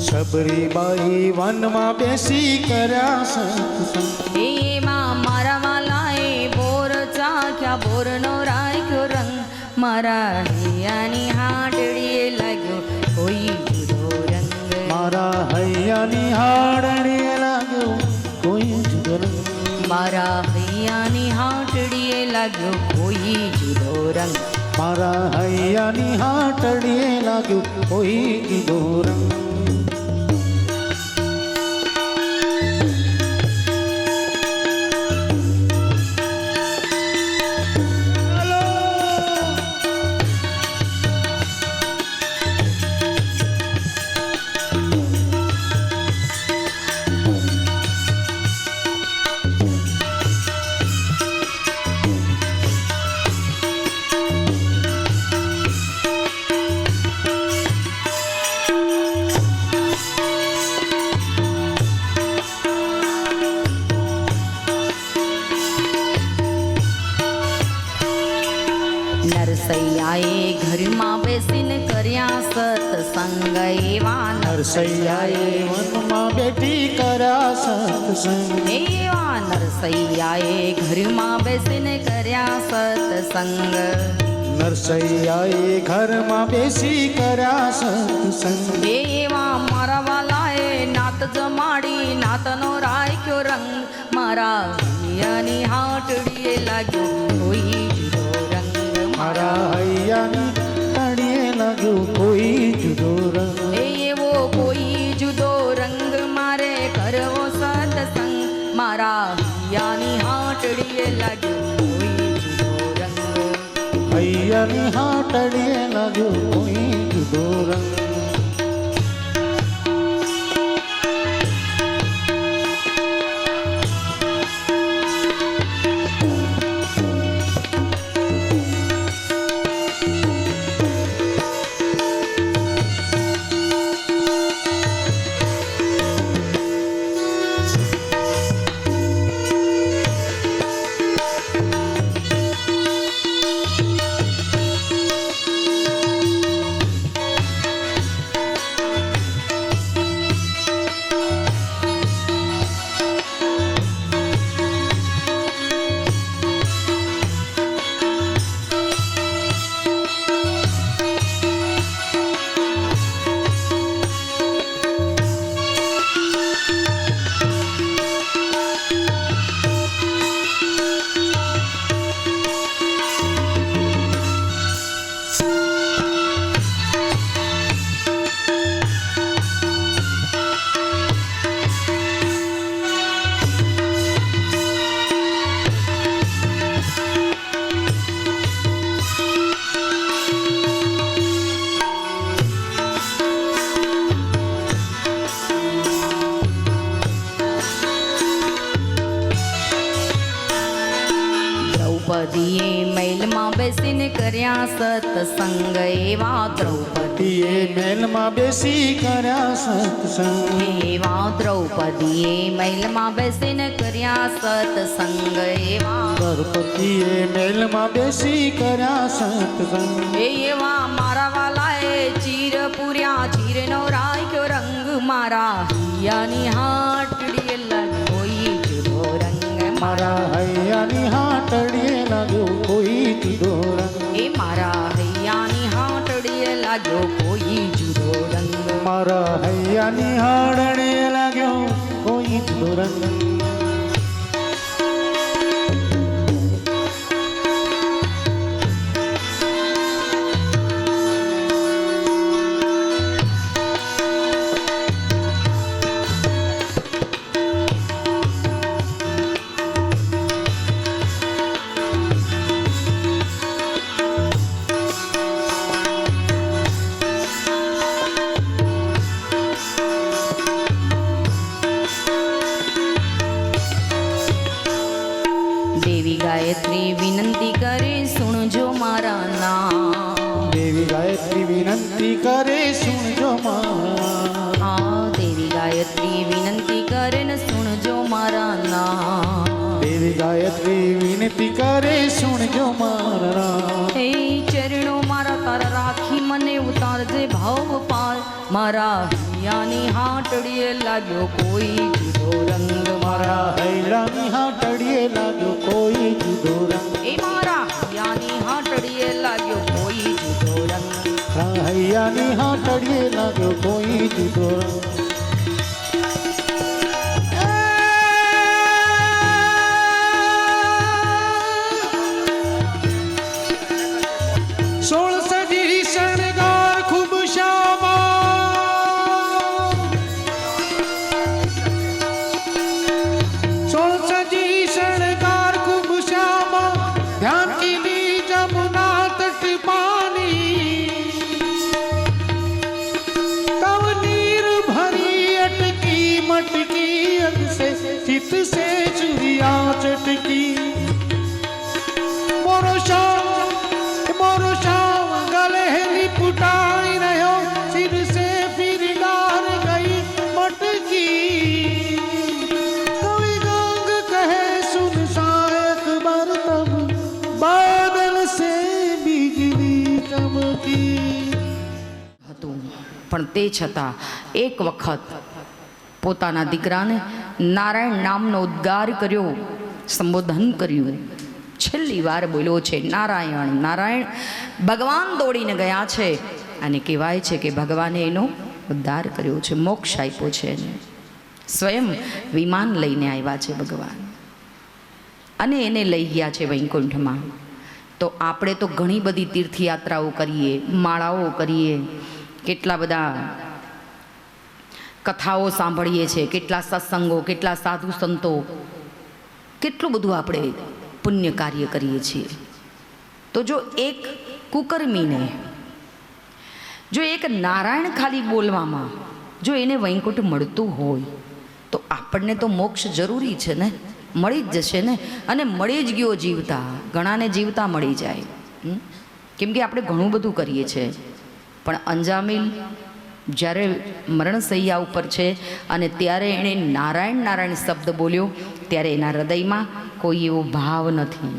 શબરીબાઈ વનમાં બેસી કર્યા સત્સંગ. એમાં મારા વાલાએ બોર ચાખ્યા, બોરનો રાખ્યો રંગ. મારા હૈયાની હાટડીએ લાગ્યો કોઈ જુદો રંગ. મારા હૈયાની હાટડીએ લાગ્યો કોઈ જુદો રંગ. મારા હૈયાની હાટડીએ લાગ્યો કોઈ જુદો રંગ. મારા હૈયાની હાટડીએ લાગ્યો કોઈ જુદો રંગ. નરસૈયાએ વનમાં બેઠી કર્યા સત્સંગ એવા નરસૈયાએ ઘરમાં બેસીને કર્યા સત્સંગ નરસૈયાએ ઘરમાં બેસી કર્યા સત્સંગ એવા મારા વાલાએ નાત જમાડી નાતનો રાખ્યો રંગ મારા હૈયાની હાટડીએ લાગ્યો કોઈ જુદો રંગ મારા હૈયાની તળીએ લાગ્યો કોઈ જુદો રંગ એવો કોઈ જુદો રંગ મારે કરવો સત્સંગ મારા હૈયાની હાટડીએ લાગ્યો કોઈ જુદો રંગ હૈયાની હાટડીએ લાગ્યો કોઈ જુદો રંગ દ્રૌપદીએ મહેલમાં બેસીને કર્યા સત્સંગ એવા દ્રૌપદી એ મેલમાં બેસી કર્યા સત્સંગ એવા દ્રૌપદીએ મહેલમાં બેસીને કર્યા સત્સંગ એવા દ્રૌપદીએ મેલમાં બેસી કર્યા સત્સંગ એવા મારા વાલાએ ચીર પૂર્યા ચીરનો રાખ્યો રંગ મારા હૈયાની હાટડીએ લાગ્યો કોઈ જુદો રંગ મારા હૈયાની હાટડીએ લાગ્યો કોઈ જુદો રંગ એ મારા હૈયાની હાટડીએ લાગ્યો કોઈ જુદો રંગ મારા હૈયાની હાડણીએ લાગ્યો કોઈ જુદો રંગ દેવી ગાયત્રી વિનંતી કરે સુણજો મારા નામ દેવી ગાયત્રી વિનંતી કરે સુણજો મારા આ દેવી ગાયત્રી વિનંતી કરે ને સુણજો મારા નામ દેવી ગાયત્રી વિનંતી કરે સુણજો મારા હે ચરણો મારા તારા રાખી મને ઉતારજે ભાવ પાર મારા હૈયાની હાટડીએ લાગ્યો કોઈ જુદો રંગ મારા હૈયાની હાટડીએ લાગ્યો કોઈ જુદો રંગ એ મારા હૈયાની હાટડીએ લાગ્યો કોઈ જુદો રંગ મારા હૈયાની હાટડીએ લાગ્યો કોઈ જુદો રંગ चित से चुरिया चटकी मोरो शाम गले लिपटाई रहो सिर से फिर डार गई मटकी कवि गंग कहे सुन सायक बार तब बादल से बिजली चमकी હતું પણ તે છતાં એક વખત પોતાના દીકરાને નારાયણ નામનો ઉદ્ગાર કર્યો, સંબોધન કર્યું, છેલ્લી વાર બોલ્યો છે નારાયણ નારાયણ. ભગવાન દોડીને ગયા છે અને કહેવાય છે કે ભગવાને એનો ઉદ્ધાર કર્યો છે, મોક્ષ આપ્યો છે એને. સ્વયં વિમાન લઈને આવ્યા છે ભગવાન અને એને લઈ ગયા છે વૈકુંઠમાં. તો આપણે તો ઘણી બધી તીર્થયાત્રાઓ કરીએ, માળાઓ કરીએ, કેટલા બધા કથાઓ સાંભળીએ છીએ, કેટલા સત્સંગો, કેટલા સાધુ સંતો, કેટલું બધું આપણે પુણ્ય કાર્ય કરીએ છીએ. તો જો એક કુકર્મીને, જો એક નારાયણ ખાલી બોલવામાં જો એને વૈકુંઠ મળતું હોય તો આપણને તો મોક્ષ જરૂરી છે ને, મળી જ જશે ને. અને મળી જ ગયો જીવતા, ઘણાને જીવતા મળી જાય. કેમ કે આપણે ઘણું બધું કરીએ છીએ, પણ અંજામિલ જ્યારે મરણશૈયા ઉપર છે અને ત્યારે એણે નારાયણ નારાયણ શબ્દ બોલ્યો, ત્યારે એના હૃદયમાં કોઈ એવો ભાવ નથી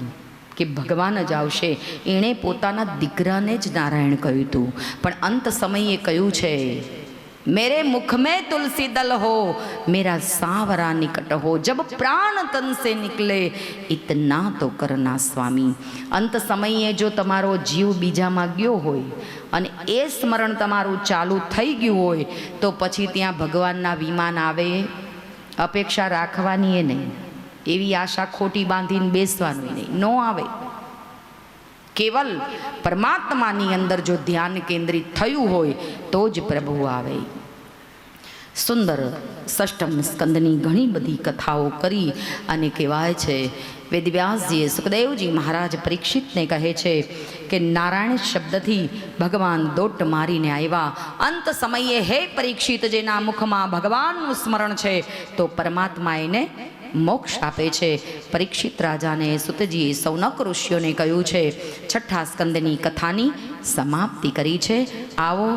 કે ભગવાન જ આવશે. એણે પોતાના દીકરાને જ નારાયણ કહ્યું હતું, પણ અંત સમયે કહ્યું છે मेरे मुख में तुलसी दल हो, मेरा सांवरा निकट हो, जब प्राण तन से निकले इतना तो करना स्वामी. अंत समये जो તમારો જીવ બીજામાં ગયો હોય અને એ સ્મરણ તમારું ચાલુ થઈ ગયું હોય તો પછી ત્યાં ભગવાનના વિમાન આવે અપેક્ષા રાખવાની એ નહીં, એવી આશા ખોટી બાંધીને બેસવાનું નહીં, ન આવે. કેવલ પરમાત્માની અંદર જો ધ્યાન કેન્દ્રિત થયું હોય તો જ પ્રભુ આવે. સુંદર ષષ્ઠમ સ્કંદની ઘણી બધી કથાઓ કરી અને કહેવાય છે વેદવ્યાસજીએ સુખદેવજી મહારાજ પરીક્ષિતને કહે છે કે નારાયણ શબ્દથી ભગવાન દોટ મારીને આવ્યા. અંત સમયે હે પરીક્ષિત, જેના મુખમાં ભગવાનનું સ્મરણ છે તો પરમાત્મા એને મોક્ષ આપે છે. પરીક્ષિત રાજાને સુતજીએ સૌનક ઋષિઓને કહ્યું છે, છઠ્ઠા સ્કંદની કથાની સમાપ્તિ કરી છે. આવો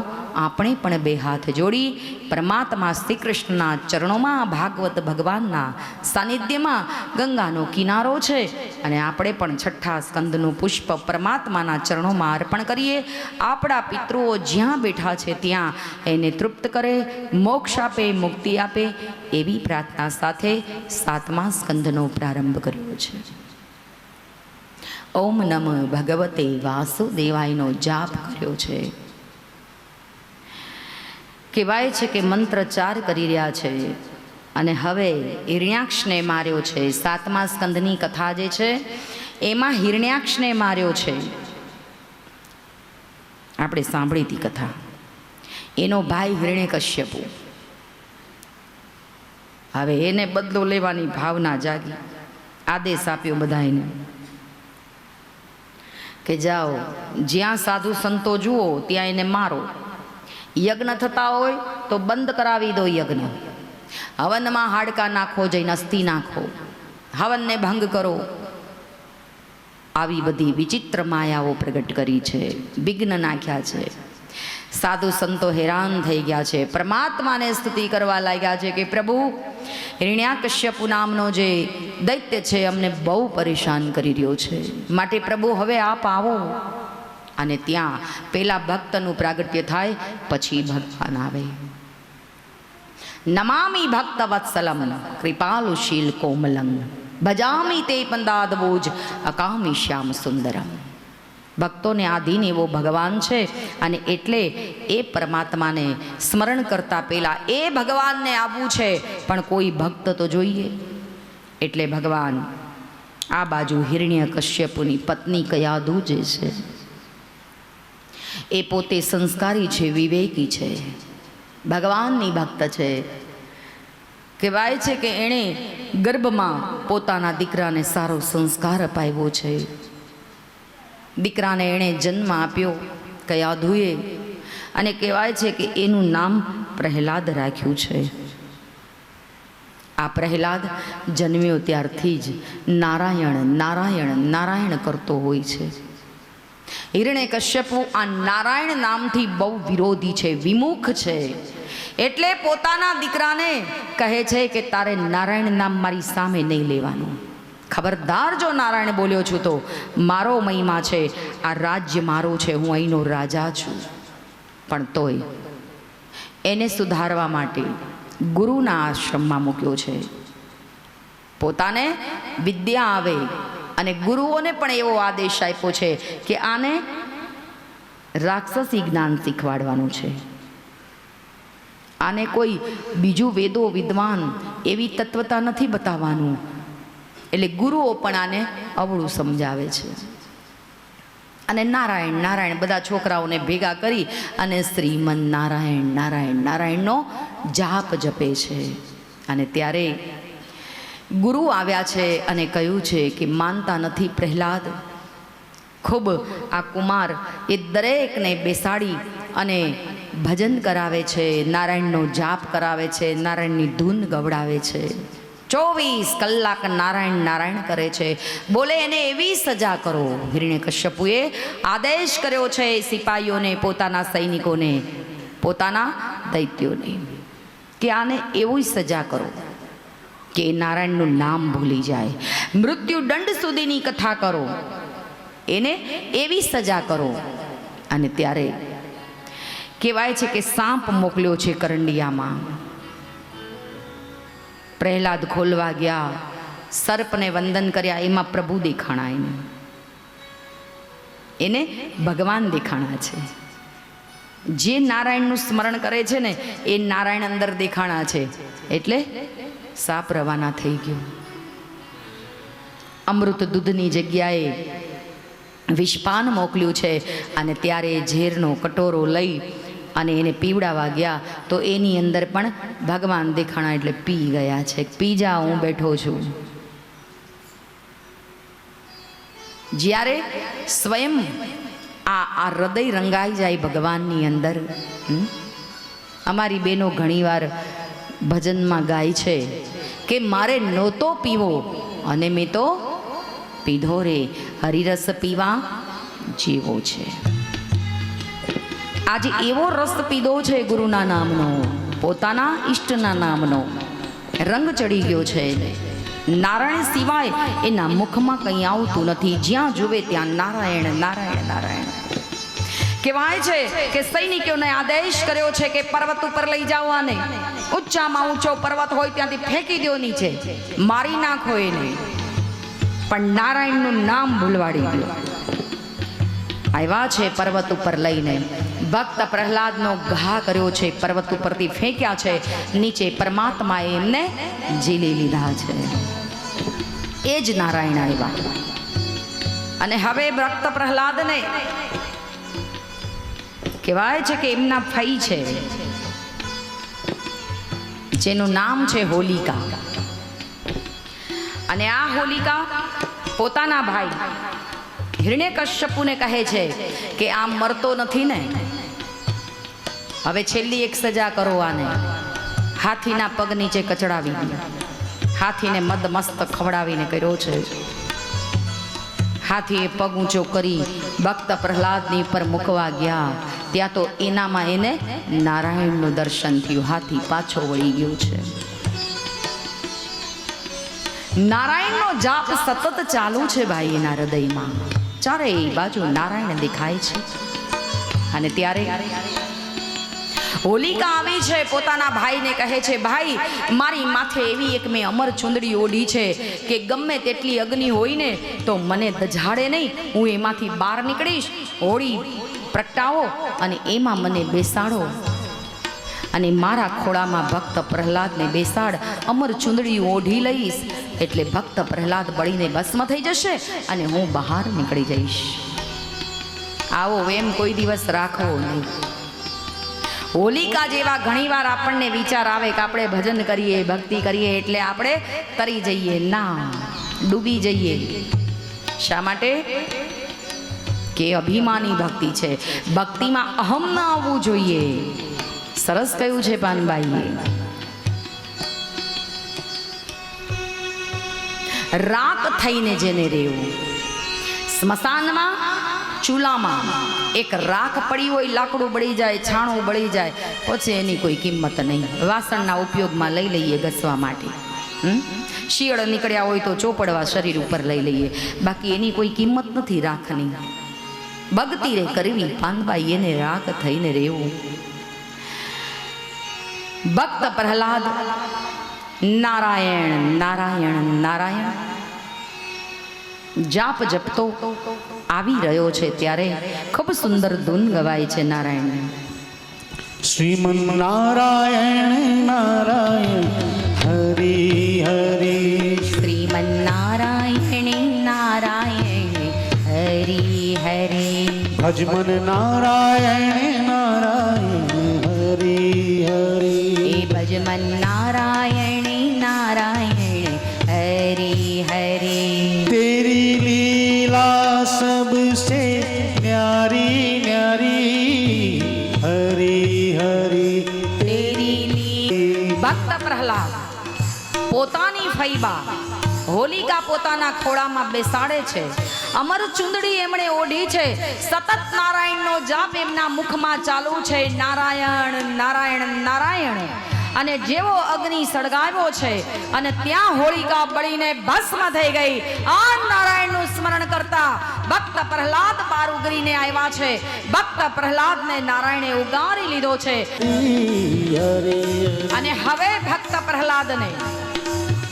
આપણે પણ બે હાથ જોડી પરમાત્મા શ્રી કૃષ્ણના ચરણોમાં, ભાગવત ભગવાનના સાનિધ્યમાં, ગંગાનો કિનારો છે અને આપણે પણ છઠ્ઠા સ્કંદનું પુષ્પ પરમાત્માના ચરણોમાં અર્પણ કરીએ. આપણા પિતૃઓ જ્યાં બેઠા છે ત્યાં એને તૃપ્ત કરે, મોક્ષ આપે, મુક્તિ આપે, એવી પ્રાર્થના સાથે સાતમા સ્કંદનો પ્રારંભ કર્યો છે. ઓમ નમઃ ભગવતે વાસુદેવાયનો જાપ કર્યો છે. કહેવાય છે કે મંત્રચાર કરી રહ્યા છે અને હવે હિરણ્યાક્ષને માર્યો છે. સાતમા સ્કંદની કથા જે છે એમાં હિરણ્યાક્ષને માર્યો છે. આપણે સાંભળી હતી કથા. એનો ભાઈ હિરણ્યકશ્યપુ, હવે એને બદલો લેવાની ભાવના જાગી. આદેશ આપ્યો બધાને કે જાઓ, જ્યાં સાધુ સંતો જુઓ ત્યાં એને મારો. યજ્ઞ થતા હોય તો બંધ કરાવી દો યજ્ઞ. હવનમાં હાડકા નાખો, જઈને અસ્થિ નાખો, હવનને ભંગ કરો. આવી બધી વિચિત્ર માયાઓ પ્રગટ કરી છે, વિઘ્ન નાખ્યા છે. સાધુ સંતો હેરાન થઈ ગયા છે, પરમાત્માને સ્તુતિ કરવા લાગ્યા છે કે પ્રભુ, હિરણ્યાકશ્યપુ નામનો જે દૈત્ય છે અમને બહુ પરેશાન કરી રહ્યો છે, માટે પ્રભુ હવે આપ આવો. અને ત્યાં પેલા ભક્તનું પ્રાગટ્ય થાય, પછી ભગવાન આવે. નમામિ ભક્ત વત્સલમ કૃપાલુશીલ કોમલમ ભજામી તે પંદાદબોજ અકામી શ્યામ સુંદરમ. ભક્તોને આધીન એવો ભગવાન છે અને એટલે એ પરમાત્માને સ્મરણ કરતા પહેલા એ ભગવાનને આવવું છે, પણ કોઈ ભક્ત તો જોઈએ. એટલે ભગવાન આ બાજુ હિરણ્યકશ્યપુની પત્ની કયાધુ જે છે એ પોતે સંસ્કારી છે, વિવેકી છે, ભગવાનની ભક્ત છે. કહેવાય છે કે એણે ગર્ભમાં પોતાના દીકરાને સારો સંસ્કાર અપાવ્યો છે. દીકરાને એણે જન્મ આપ્યો કયાધુએ, અને કહેવાય છે કે એનું નામ પ્રહલાદ રાખ્યું છે. આ પ્રહલાદ જન્મ્યો ત્યારથી જ નારાયણ નારાયણ નારાયણ કરતો હોય છે. હિરણ્યકશ્યપુ આ નારાયણ નામથી બહુ વિરોધી છે, વિમુખ છે. એટલે પોતાના દીકરાને કહે છે કે તારે નારાયણ નામ મારી સામે નહીં લેવાનું. ખબરદાર, જો નારાયણ બોલ્યો છું તો મારો મહિમા છે, આ રાજ્ય મારો છે, હું અહીંનો રાજા છું. પણ તોય એને સુધારવા માટે ગુરુના આશ્રમમાં મૂક્યો છે. પોતાને વિદ્યા આવે અને ગુરુઓને પણ એવો આદેશ આપ્યો છે કે આને રાક્ષસી જ્ઞાન શીખવાડવાનું છે. આને કોઈ બીજું વેદો વિદ્વાન એવી તત્વતા નથી બતાવવાનું. એટલે ગુરુઓ પણ આને અવળું સમજાવે છે. અને નારાયણ નારાયણ બધા છોકરાઓને ભેગા કરી અને શ્રીમન નારાયણ નારાયણ નારાયણનો જાપ જપે છે. અને ત્યારે ગુરુ આવ્યા છે અને કહ્યું છે કે માનતા નથી પ્રહલાદ. ખૂબ આ કુમાર એ દરેકને બેસાડી અને ભજન કરાવે છે, નારાયણનો જાપ કરાવે છે, નારાયણની ધૂન ગવડાવે છે. 24 કલાક નારાયણ નારાયણ કરે છે. બોલે એને એવી સજા કરો. હિરણ્યકશ્યપુએ આદેશ કર્યો છે સિપાહીઓને, પોતાના સૈનિકોને, પોતાના દૈત્યોને કે આને એવી સજા કરો કે નારાયણનું નામ ભૂલી જાય. મૃત્યુ દંડ સુધીની કથા કરો, એને એવી સજા કરો. અને ત્યારે કહેવાય છે કે સાપ મોકલ્યો છે કરંડિયામાં. પ્રહલાદ ખોલવા ગયા, સર્પને વંદન કર્યા, એમાં પ્રભુ દેખાણા. એને ભગવાન દેખાણા છે. જે નારાયણનું સ્મરણ કરે છે ને એ નારાયણ અંદર દેખાણા છે. એટલે સાપ રવાના થઈ ગયો. અમૃત દૂધની જગ્યાએ વિષપાન મોકલ્યું છે. અને ત્યારે ઝેરનો કટોરો લઈ અને એને પીવડાવવા ગયા તો એની અંદર પણ ભગવાન દેખાણા. એટલે પી ગયા છે. પી જા, હું બેઠો છું. જ્યારે સ્વયં આ હૃદય રંગાઈ જાય ભગવાનની અંદર. અમારી બહેનો ઘણીવાર ભજનમાં ગાય છે કે મારે નહોતો પીવો અને મેં તો પીધો રે, હરિરસ પીવા જેવો છે. આજે એવો રસ પીધો છે ગુરુના નામનો, પોતાના ઈષ્ટના નામનો રંગ ચડી ગયો છે. નારાયણ સિવાય એના મુખમાં કંઈ આવતું નથી. જ્યાં જુએ ત્યાં નારાયણ નારાયણ નારાયણ. કહેવાય છે કે સૈનિકોને આદેશ કર્યો છે કે પર્વત ઉપર લઈ જાઓ આને. ઊંચામાં ઊંચો પર્વત હોય ત્યાંથી ફેંકી દો નીચે, મારી નાખો એને. પણ નારાયણનું નામ ભૂલવાડી દો. આવ્યા છે પર્વત ઉપર લઈને. ભક્ત પ્રહલાદનો ઘા કર્યો છે, પર્વત ઉપરથી ફેંક્યા છે નીચે. પરમાત્માએ એમને ઝીલી લીધા છે. એ જ નારાયણ આવ્યા. અને હવે ભક્ત પ્રહલાદને કહેવાય છે કે એમના ફઈ છે જેનું નામ છે હોલિકા. અને આ હોલિકા પોતાના ભાઈ હિરણ્યકશ્યપુને કહે છે કે આ મરતો નથી ને, હવે છેલ્લી એક સજા કરો આને. હાથીના પગ નીચે કચડાવી દો. હાથીને મદ મસ્ત ખવડાવીને કર્યો છે. હાથીએ પગ ઊંચો કરી ભક્ત પ્રહલાદની પર મૂકવા ગયા. ત્યાં તો એનામાં એને નારાયણનું દર્શન થયું. હાથી પાછો વળી ગયો છે. નારાયણનો જાપ સતત ચાલુ છે ભાઈ એના હૃદયમાં. ચારેય બાજુ નારાયણ દેખાય છે. અને ત્યારે હોલિકા આવી છે, પોતાના ભાઈને કહે છે, ભાઈ મારી માથે એવી એક મેં અમર ચુંદડી ઓઢી છે કે ગમે તેટલી અગ્નિ હોય ને તો મને દઝાડે નહીં. હું એમાંથી બહાર નીકળીશ. હોળી પ્રગટાવો અને એમાં મને બેસાડો. અને મારા ખોળામાં ભક્ત પ્રહલાદને બેસાડ. અમર ચુંદડી ઓઢી લઈશ એટલે ભક્ત પ્રહલાદ બળીને ભસ્મ થઈ જશે અને હું બહાર નીકળી જઈશ. આવો એમ કોઈ દિવસ રાખવો નહીં. હોલિકા જેવા ઘણીવાર આપણને વિચાર આવે કે આપણે ભજન કરીએ, ભક્તિ કરીએ એટલે આપણે તરી જઈએ. ના, ડૂબી જઈએ. શા માટે? કે અભિમાની ભક્તિ છે. ભક્તિમાં અહમ ન આવવું જોઈએ. સરસ કહ્યું છે પાનબાઈએ. રાખ થઈને જેને રહેવું. સ્મશાનમાં ચૂલામાં એક રાખ પડી હોય, લાકડું બળી જાય, છાણું બળી જાય, પછી એની કોઈ કિંમત નહીં. વાસણના ઉપયોગમાં લઈ લઈએ ઘસવા માટે. શિયળ નીકળ્યા હોય તો ચોપડવા શરીર ઉપર લઈ લઈએ, બાકી એની કોઈ કિંમત નથી રાખની. ભક્તિ રે કરવી પાનબાઈ, એને રાખ થઈને રહેવું. ભક્ત પ્રહલાદ નારાયણ નારાયણ નારાયણ જાપ જપતો આવી રહ્યો છે ત્યારે ખૂબ સુંદર ધૂન ગવાય છે નારાયણ. શ્રીમન નારાયણ નારાયણ હરિ હરિ. શ્રીમન નારાયણ નારાયણ હરિ હરિ. ભજમન નારાયણ નારાયણ હરિ હરિ. એ ભજમન નારાયણ નારાયણ હરિ હરિ. तेरी लीला सबसे न्यारी न्यारी हरि हरि. ભક્ત પ્રહલાદ પોતાની ફૈબા હોલિકા પોતાના ખોળામાં બેસાડે છે. અમર ચુંદડી એમણે ઓઢી છે. સતત નારાયણનો જાપ એમના મુખમાં ચાલુ છે. નારાયણ નારાયણ નારાયણ. અને જેવો અગ્નિ સળગાવ્યો છે અને ત્યાં હોલિકા બળીને ભસ્મ થઈ ગઈ. આ નારાયણનું સ્મરણ કરતા ભક્ત પ્રહલાદ પાર ઉગરીને આવ્યા છે. ભક્ત પ્રહલાદને નારાયણે ઉગારી લીધો છે. અને હવે ભક્ત પ્રહલાદને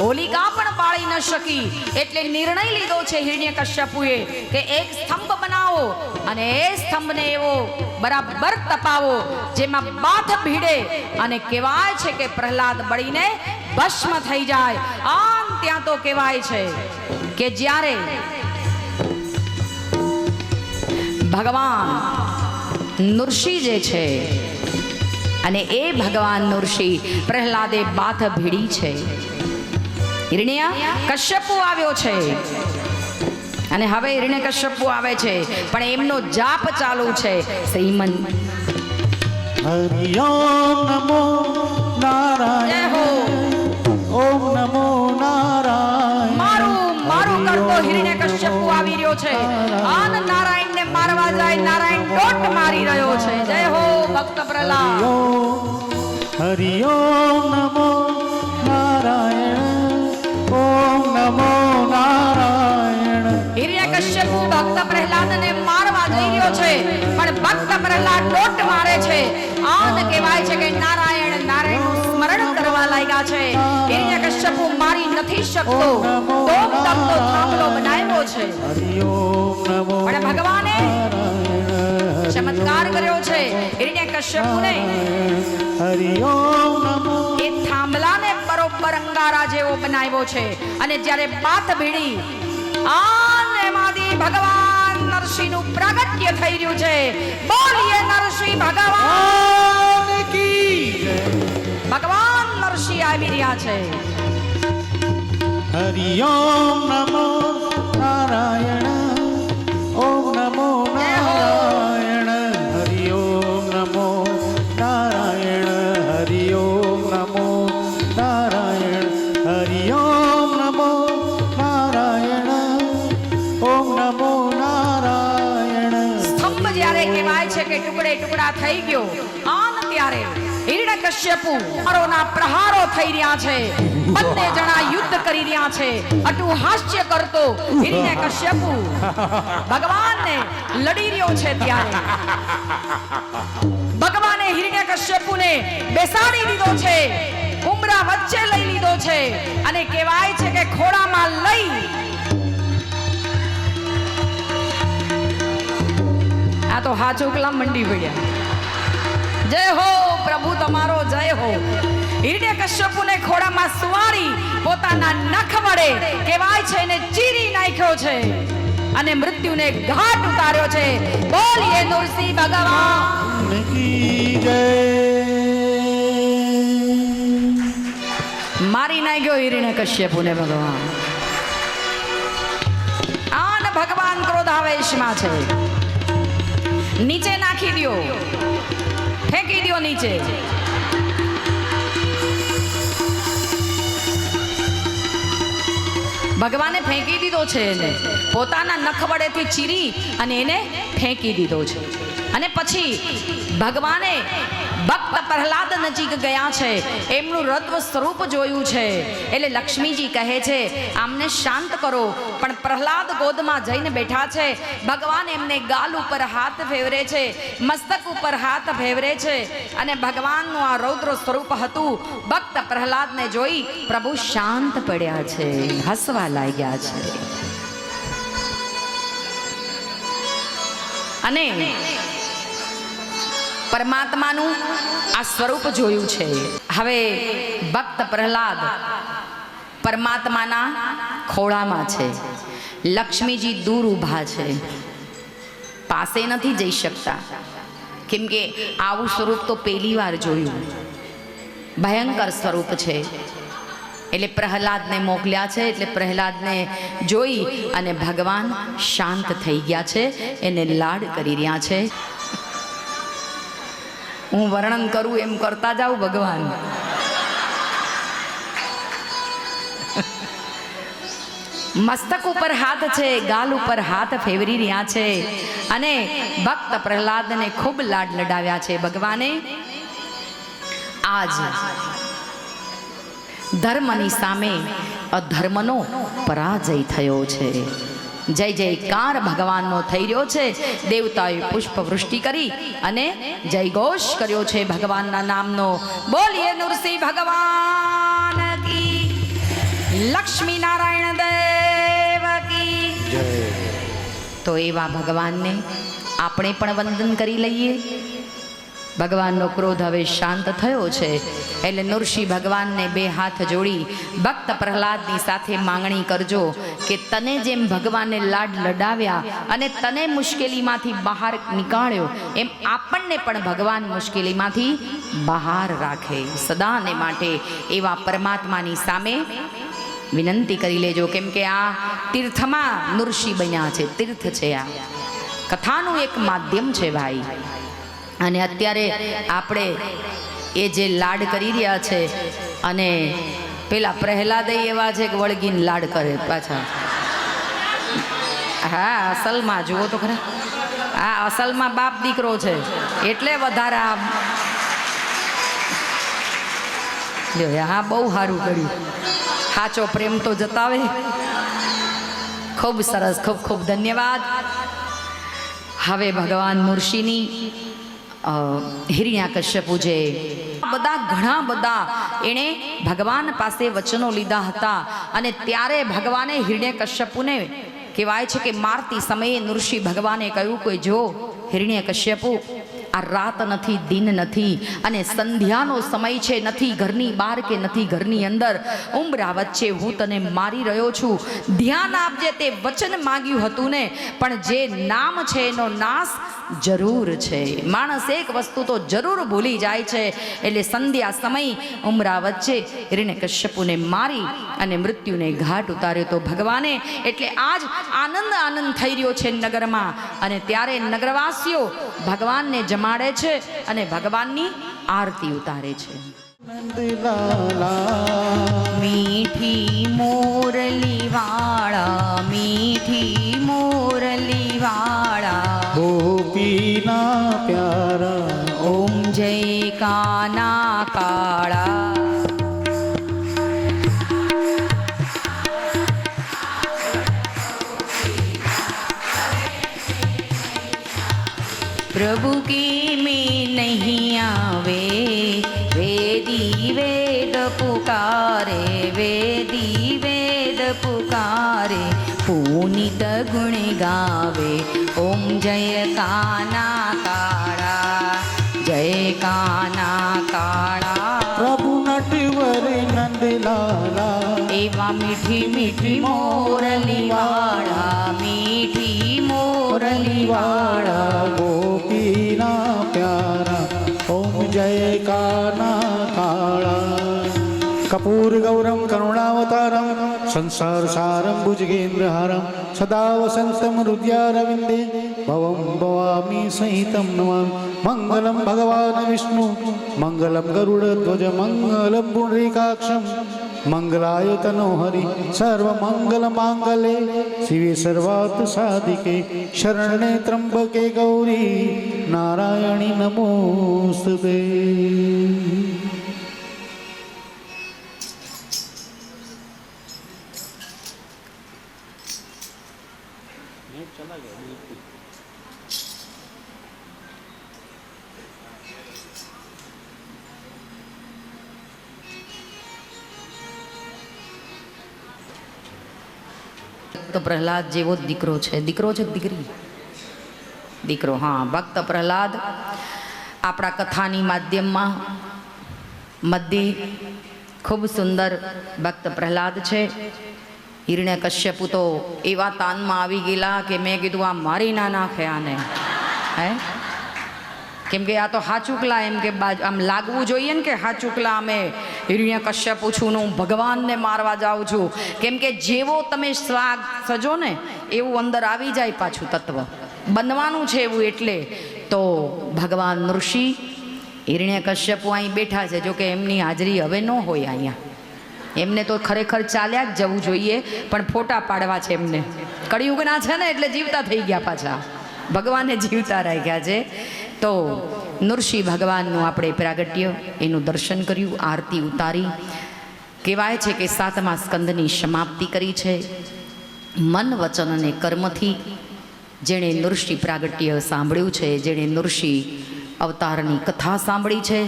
હોલિકા પણ બાળી ન શકી એટલે નિર્ણય લીધો છે હિરણ્યકશ્યપુએ કે એક સ્તંભ બનાવો અને એ સ્તંભને એવો બરાબર તપાવો જેમાં બાથ ભીડે અને કહેવાય છે કે પ્રહલાદ બળીને ભસ્મ થઈ જાય. આમ ત્યાં તો કહેવાય છે કે જ્યારે ભગવાન નૃષિ જે છે અને એ ભગવાન નૃષિ પ્રહલાદે બાથ ભીડી છે. હિરણ્ય કશ્યપુ આવ્યો છે અને હવે હિરણ્ય કશ્યપુ આવે છે પણ એમનો જાપ ચાલુ છે. શ્રીમન હરિ ઓમ નમો નારાયણ. ઓમ નમો નારાયણ. મારું મારું કરતો હિરણ્ય કશ્યપુ આવી રહ્યો છે. આન નારાયણ ને મારવા જાય નારાયણ ડોટ મારી રહ્યો છે. જય હો ભક્ત પ્રહલાદ. હરિ ઓમ નમો નારાયણ. ઓમ નમો નારાયણ. હિરણ્યકશ્યપુ ભક્ત પ્રહલાદને મારવા જઈ રહ્યો છે પણ ભક્ત પ્રહલાદ ડોટ મારે છે. આન કહેવાય છે કે નારાયણ નારાયણનું સ્મરણ કરવા લાગ્યા છે. હિરણ્યકશ્યપુ મારી નથી શકતો તો તમનો થાંભલો બનાવ્યો છે. હરિ ઓમ નમો પણ ભગવાને ચમત્કાર કર્યો છે હિરણ્યકશ્યપુને. હરિ ઓમ નમો. એ થાંભલાને બરોબર અંગારા જેવો બનાવ્યો છે અને જ્યારે બાથ ભીડી આનેમાંથી ભગવાન નરસિંહનું પ્રાગટ્ય થઈ રહ્યું છે. બોલીએ નરસિંહ ભગવાન કી જય. ભગવાન નરસિંહ આવી રહ્યા છે. હરિ ઓમ નમો નારાયણ. ઓમ નમો નારાયણ. હરિ ઓમ નમો નારાયણ. હરિ ઓમ નમો નારાયણ. હરિ ઓમ નમો નારાયણ. ઓમ નમો નારાયણ. સ્તંભ જ્યારે કહેવાય છે કે ટુકડે ટુકડા થઈ ગયો આન ત્યારે હિરણ્યકશ્યપુ મારોના પ્રહારો થઈ રહ્યા છે. બંને જણા યુદ્ધ કરી રહ્યા છે. અટુ હાસ્ય કરતો હિરણ્યકશ્યપુ ભગવાનને લડી રહ્યો છે ત્યારે ભગવાને હિરણ્યકશ્યપુને બેસાડી દીધો છે. ઉમરા વચ્ચે લઈ લીધો છે અને કહેવાય છે કે ખોળામાં લઈ આ તો હાચુકલા મંડી પડ્યા. જય હો પ્રભુ તમારો જય હો. હિરણ્યકશ્યપુને ખોળામાં સુવાડી પોતાના નખ વડે કહેવાય છે એને ચીરી નાખ્યો છે અને મૃત્યુને ઘાટ ઉતાર્યો છે. બોલીએ નરસિંહ ભગવાન કી જય. મારી નાખ્યો હિરણ્યકશ્યપુને ભગવાન. આન ભગવાન ક્રોધાવેશમાં છે. નીચે નાખી દો, ફેંકી દો નીચે. ભગવાને ફેંકી દીધો છે એને પોતાના નખ વડેથી ચીરી અને એને ફેંકી દીધો છે. અને પછી ભગવાને ભક્ત પ્રહલાદ નજીક ગયા છે, એમનું રત્વ સ્વરૂપ જોયું છે. એટલે લક્ષ્મીજી કહે છે આમને શાંત કરો. પણ પ્રહલાદ ગોદમાં જઈને બેઠા છે. ભગવાન એમને ગાલ ઉપર હાથ ફેરવે છે, મસ્તક ઉપર હાથ ફેરવે છે. અને ભગવાનનું આ રૌદ્ર સ્વરૂપ હતું. ભક્ત પ્રહલાદને જોઈ પ્રભુ શાંત પડ્યા છે, હસવા લાગ્યા છે. અને પરમાત્માનું આ સ્વરૂપ જોયું છે. હવે ભક્ત પ્રહલાદ પરમાત્માના ખોળામાં છે. લક્ષ્મીજી દૂર ઊભા છે, પાસે નથી જઈ શકતા. કેમ કે આવું સ્વરૂપ તો પહેલી વાર જોયું. ભયંકર સ્વરૂપ છે. એટલે પ્રહલાદને મોકલ્યા છે. એટલે પ્રહલાદને જોઈ અને ભગવાન શાંત થઈ ગયા છે, એને લાડ કરી રહ્યા છે. હું વર્ણન કરું એમ કરતા જાઉં ભગવાન. મસ્તક ઉપર હાથ છે, ગાલ ઉપર હાથ ફેરવી રહ્યા છે. અને ભક્ત પ્રહલાદને ખૂબ લાડ લડાવ્યા છે ભગવાને. આજ ધર્મની સામે અધર્મનો પરાજય થયો છે. જય જયકાર ભગવાનનો થઈ રહ્યો છે. દેવતાએ પુષ્પ વૃષ્ટિ કરી અને જય ઘોષ કર્યો છે ભગવાનના નામનો. બોલીએ નૃસિંહ ભગવાન કી, લક્ષ્મી નારાયણ દેવ કી જય. તો એવા ભગવાનને આપણે પણ વંદન કરી લઈએ. ભગવાનનો ક્રોધ હવે શાંત થયો છે. એટલે નૃષિ ભગવાનને બે હાથ જોડી ભક્ત પ્રહલાદની સાથે માંગણી કરજો કે તને જેમ ભગવાને લાડ લડાવ્યા અને તને મુશ્કેલીમાંથી બહાર નીકાળ્યો, એમ આપણને પણ ભગવાન મુશ્કેલીમાંથી બહાર રાખે સદાને માટે. એવા પરમાત્માની સામે વિનંતી કરી લેજો. કેમ કે આ તીર્થમાં નૃષિ બન્યા છે, તીર્થ છે. આ કથાનું એક માધ્યમ છે ભાઈ. અને અત્યારે આપણે એ જે લાડ કરી રહ્યા છે, અને પેલા પ્રહલાદ એવા છે કે વળગીને લાડ કરે પાછા. હા, અસલમાં જુઓ તો ખરા. આ અસલમાં બાપ દીકરો છે એટલે વધારે હા બહુ સારું કર્યું. સાચો પ્રેમ તો જતાવે. ખૂબ સરસ, ખૂબ ખૂબ ધન્યવાદ. હવે ભગવાન નૃષિની હિરણ્યકશ્યપુ જે બધા ઘણા બધા એણે ભગવાન પાસે વચનો લીધા હતા. અને ત્યારે ભગવાને હિરણ્યકશ્યપુને કહેવાય છે કે મારતી સમયે નૃષિ ભગવાને કહ્યું કે જો હિરણ્યકશ્યપુ, આ રાત નથી, દિન નથી, અને સંધ્યાનો સમય છે. નથી ઘરની બહાર કે નથી ઘરની અંદર, ઉંબરા વચ્ચે હું તને મારી રહ્યો છું. ધ્યાન આપજે. તે વચન માંગ્યું હતું ને, પણ જે નામ છે એનો નાશ જરૂર છે. માણસ એક વસ્તુ તો જરૂર ભૂલી જાય છે. એટલે સંધ્યા સમય ઉંબરા વચ્ચે હિરણ્યકશ્યપુને મારી અને મૃત્યુને ઘાટ ઉતાર્યો તો ભગવાને. એટલે આજ આનંદ આનંદ થઈ રહ્યો છે નગરમાં. અને ત્યારે નગરવાસીઓ ભગવાનને જમાડે છે અને ભગવાનની આરતી ઉતારે છે. મીઠી મોરલી વાળા, મીઠી મોરલી વાળા, ગોપીના પ્યારા, ઓમ જય કાના કાળા. प्रभु की में नहीं आवे, वेदी वेद पुकारे, वेदी वेद पुकारे, पुनीत गुण गावे. ओम जय काना काळा, जय काना काळा. प्रभु नटवर नंदलाला, एवा मीठी मीठी मोरली वाळा, मीठी मोरली वाळा, ગોપીના પ્યારા, ઓમ જય કાના કાળા. કપૂર ગૌરમ કરુણાવતારમ, સંસાર સારમ ભુજગેન્દ્રહારમ, સદા વસંતમ હૃદયારવિંદે, ભવમ ભવામી સહિતમ નમામિ. મંગલમ ભગવાન વિષ્ણુ મંગલમ ગરુડધ્વજ મંગલમ પુંડરીકાક્ષમ મંગલાય તનો હરિ સર્વમંગલ માંગલે શિવે સર્વાર્થ સાધિકે શરણે ત્રંબકે ગૌરી નારાયણી નમોસ્તુતે. ભક્ત પ્રહલાદ જેવો જ દીકરો છે. દીકરો છે દીકરી? દીકરો. હા, ભક્ત પ્રહલાદ આપણા કથાની માધ્યમમાં મધ્ય ખૂબ સુંદર ભક્ત પ્રહલાદ છે. હિરણ્યકશ્યપુ તો એવા તાનમાં આવી ગયેલા કે મેં કીધું આ મારી ના નાખે આને. હે, કેમ કે આ તો હાચુકલા, એમ કે આમ લાગવું જોઈએ ને કે હાચુકલા અમે હિરણ્યકશ્યપુ છું ને હું ભગવાનને મારવા જાઉં છું. કેમ કે જેવો તમે સ્વાગ સજો ને એવું અંદર આવી જાય પાછું તત્વ બનવાનું છે એવું. એટલે તો ભગવાન ઋષિ હિરણ્યકશ્યપુ અહીં બેઠા છે. જો કે એમની હાજરી હવે ન હોય અહીંયા. એમને તો ખરેખર ચાલ્યા જ જવું જોઈએ, પણ ફોટા પાડવા છે એમને. કળિયુગના છે ને એટલે જીવતા થઈ ગયા પાછા. ભગવાને જીવતા રાખ્યા છે. તો નૃષિ ભગવાનનું આપણે પ્રાગટ્ય એનું દર્શન કર્યું, આરતી ઉતારી. કહેવાય છે કે 7મા સ્કંદની સમાપ્તિ કરી છે. મન વચન અને કર્મથી જેણે નૃષિ પ્રાગટ્ય સાંભળ્યું છે, જેણે નૃષિ અવતારની કથા સાંભળી છે,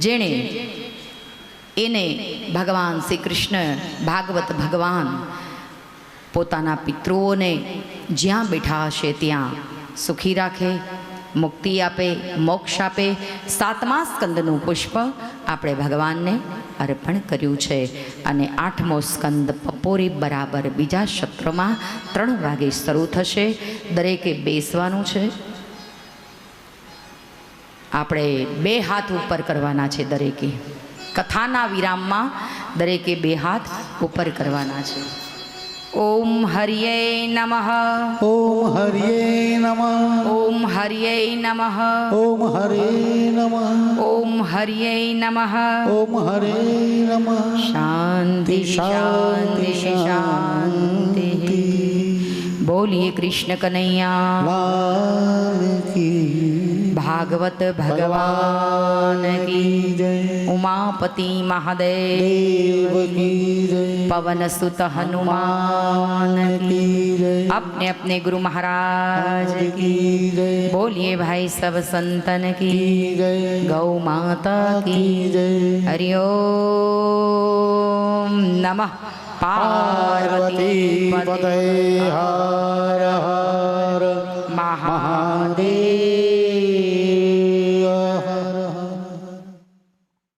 જેણે એને ભગવાન શ્રી કૃષ્ણ ભાગવત ભગવાન પોતાના પિતૃઓને જ્યાં બેઠા હશે ત્યાં સુખી રાખે, મુક્તિ આપે, મોક્ષ આપે. 7મા સ્કંદનું પુષ્પ આપણે ભગવાનને અર્પણ કર્યું છે. અને 8મો સ્કંદ બપોરે બરાબર બીજા સત્રમાં 3 વાગે શરૂ થશે. દરેકે બેસવાનું છે. આપણે 2 હાથ ઉપર કરવાના છે. દરેકે કથાના વિરામમાં દરેકે 2 હાથ ઉપર કરવાના છે. ઓમ હરિયે નમઃ. ઓમ હરિયે નમઃ. ઓમ હરિયે નમઃ. ઓમ હરિયે નમઃ. ઓમ હરિયે નમઃ. ઓમ હરિયે નમઃ. શાંતિ શાંતિ શાંતિ. બોલીએ કૃષ્ણ કનૈયા લાલ કી. ભાગવત ભગવાન કી જય. ઉમાપતિ મહાદેવ દેવ કી જય. पवन सुत हनुमान की अपने अपने गुरु महाराज की बोलिए भाई सब संतन की गौ माता की हरिओम नमः पार्वती पते हर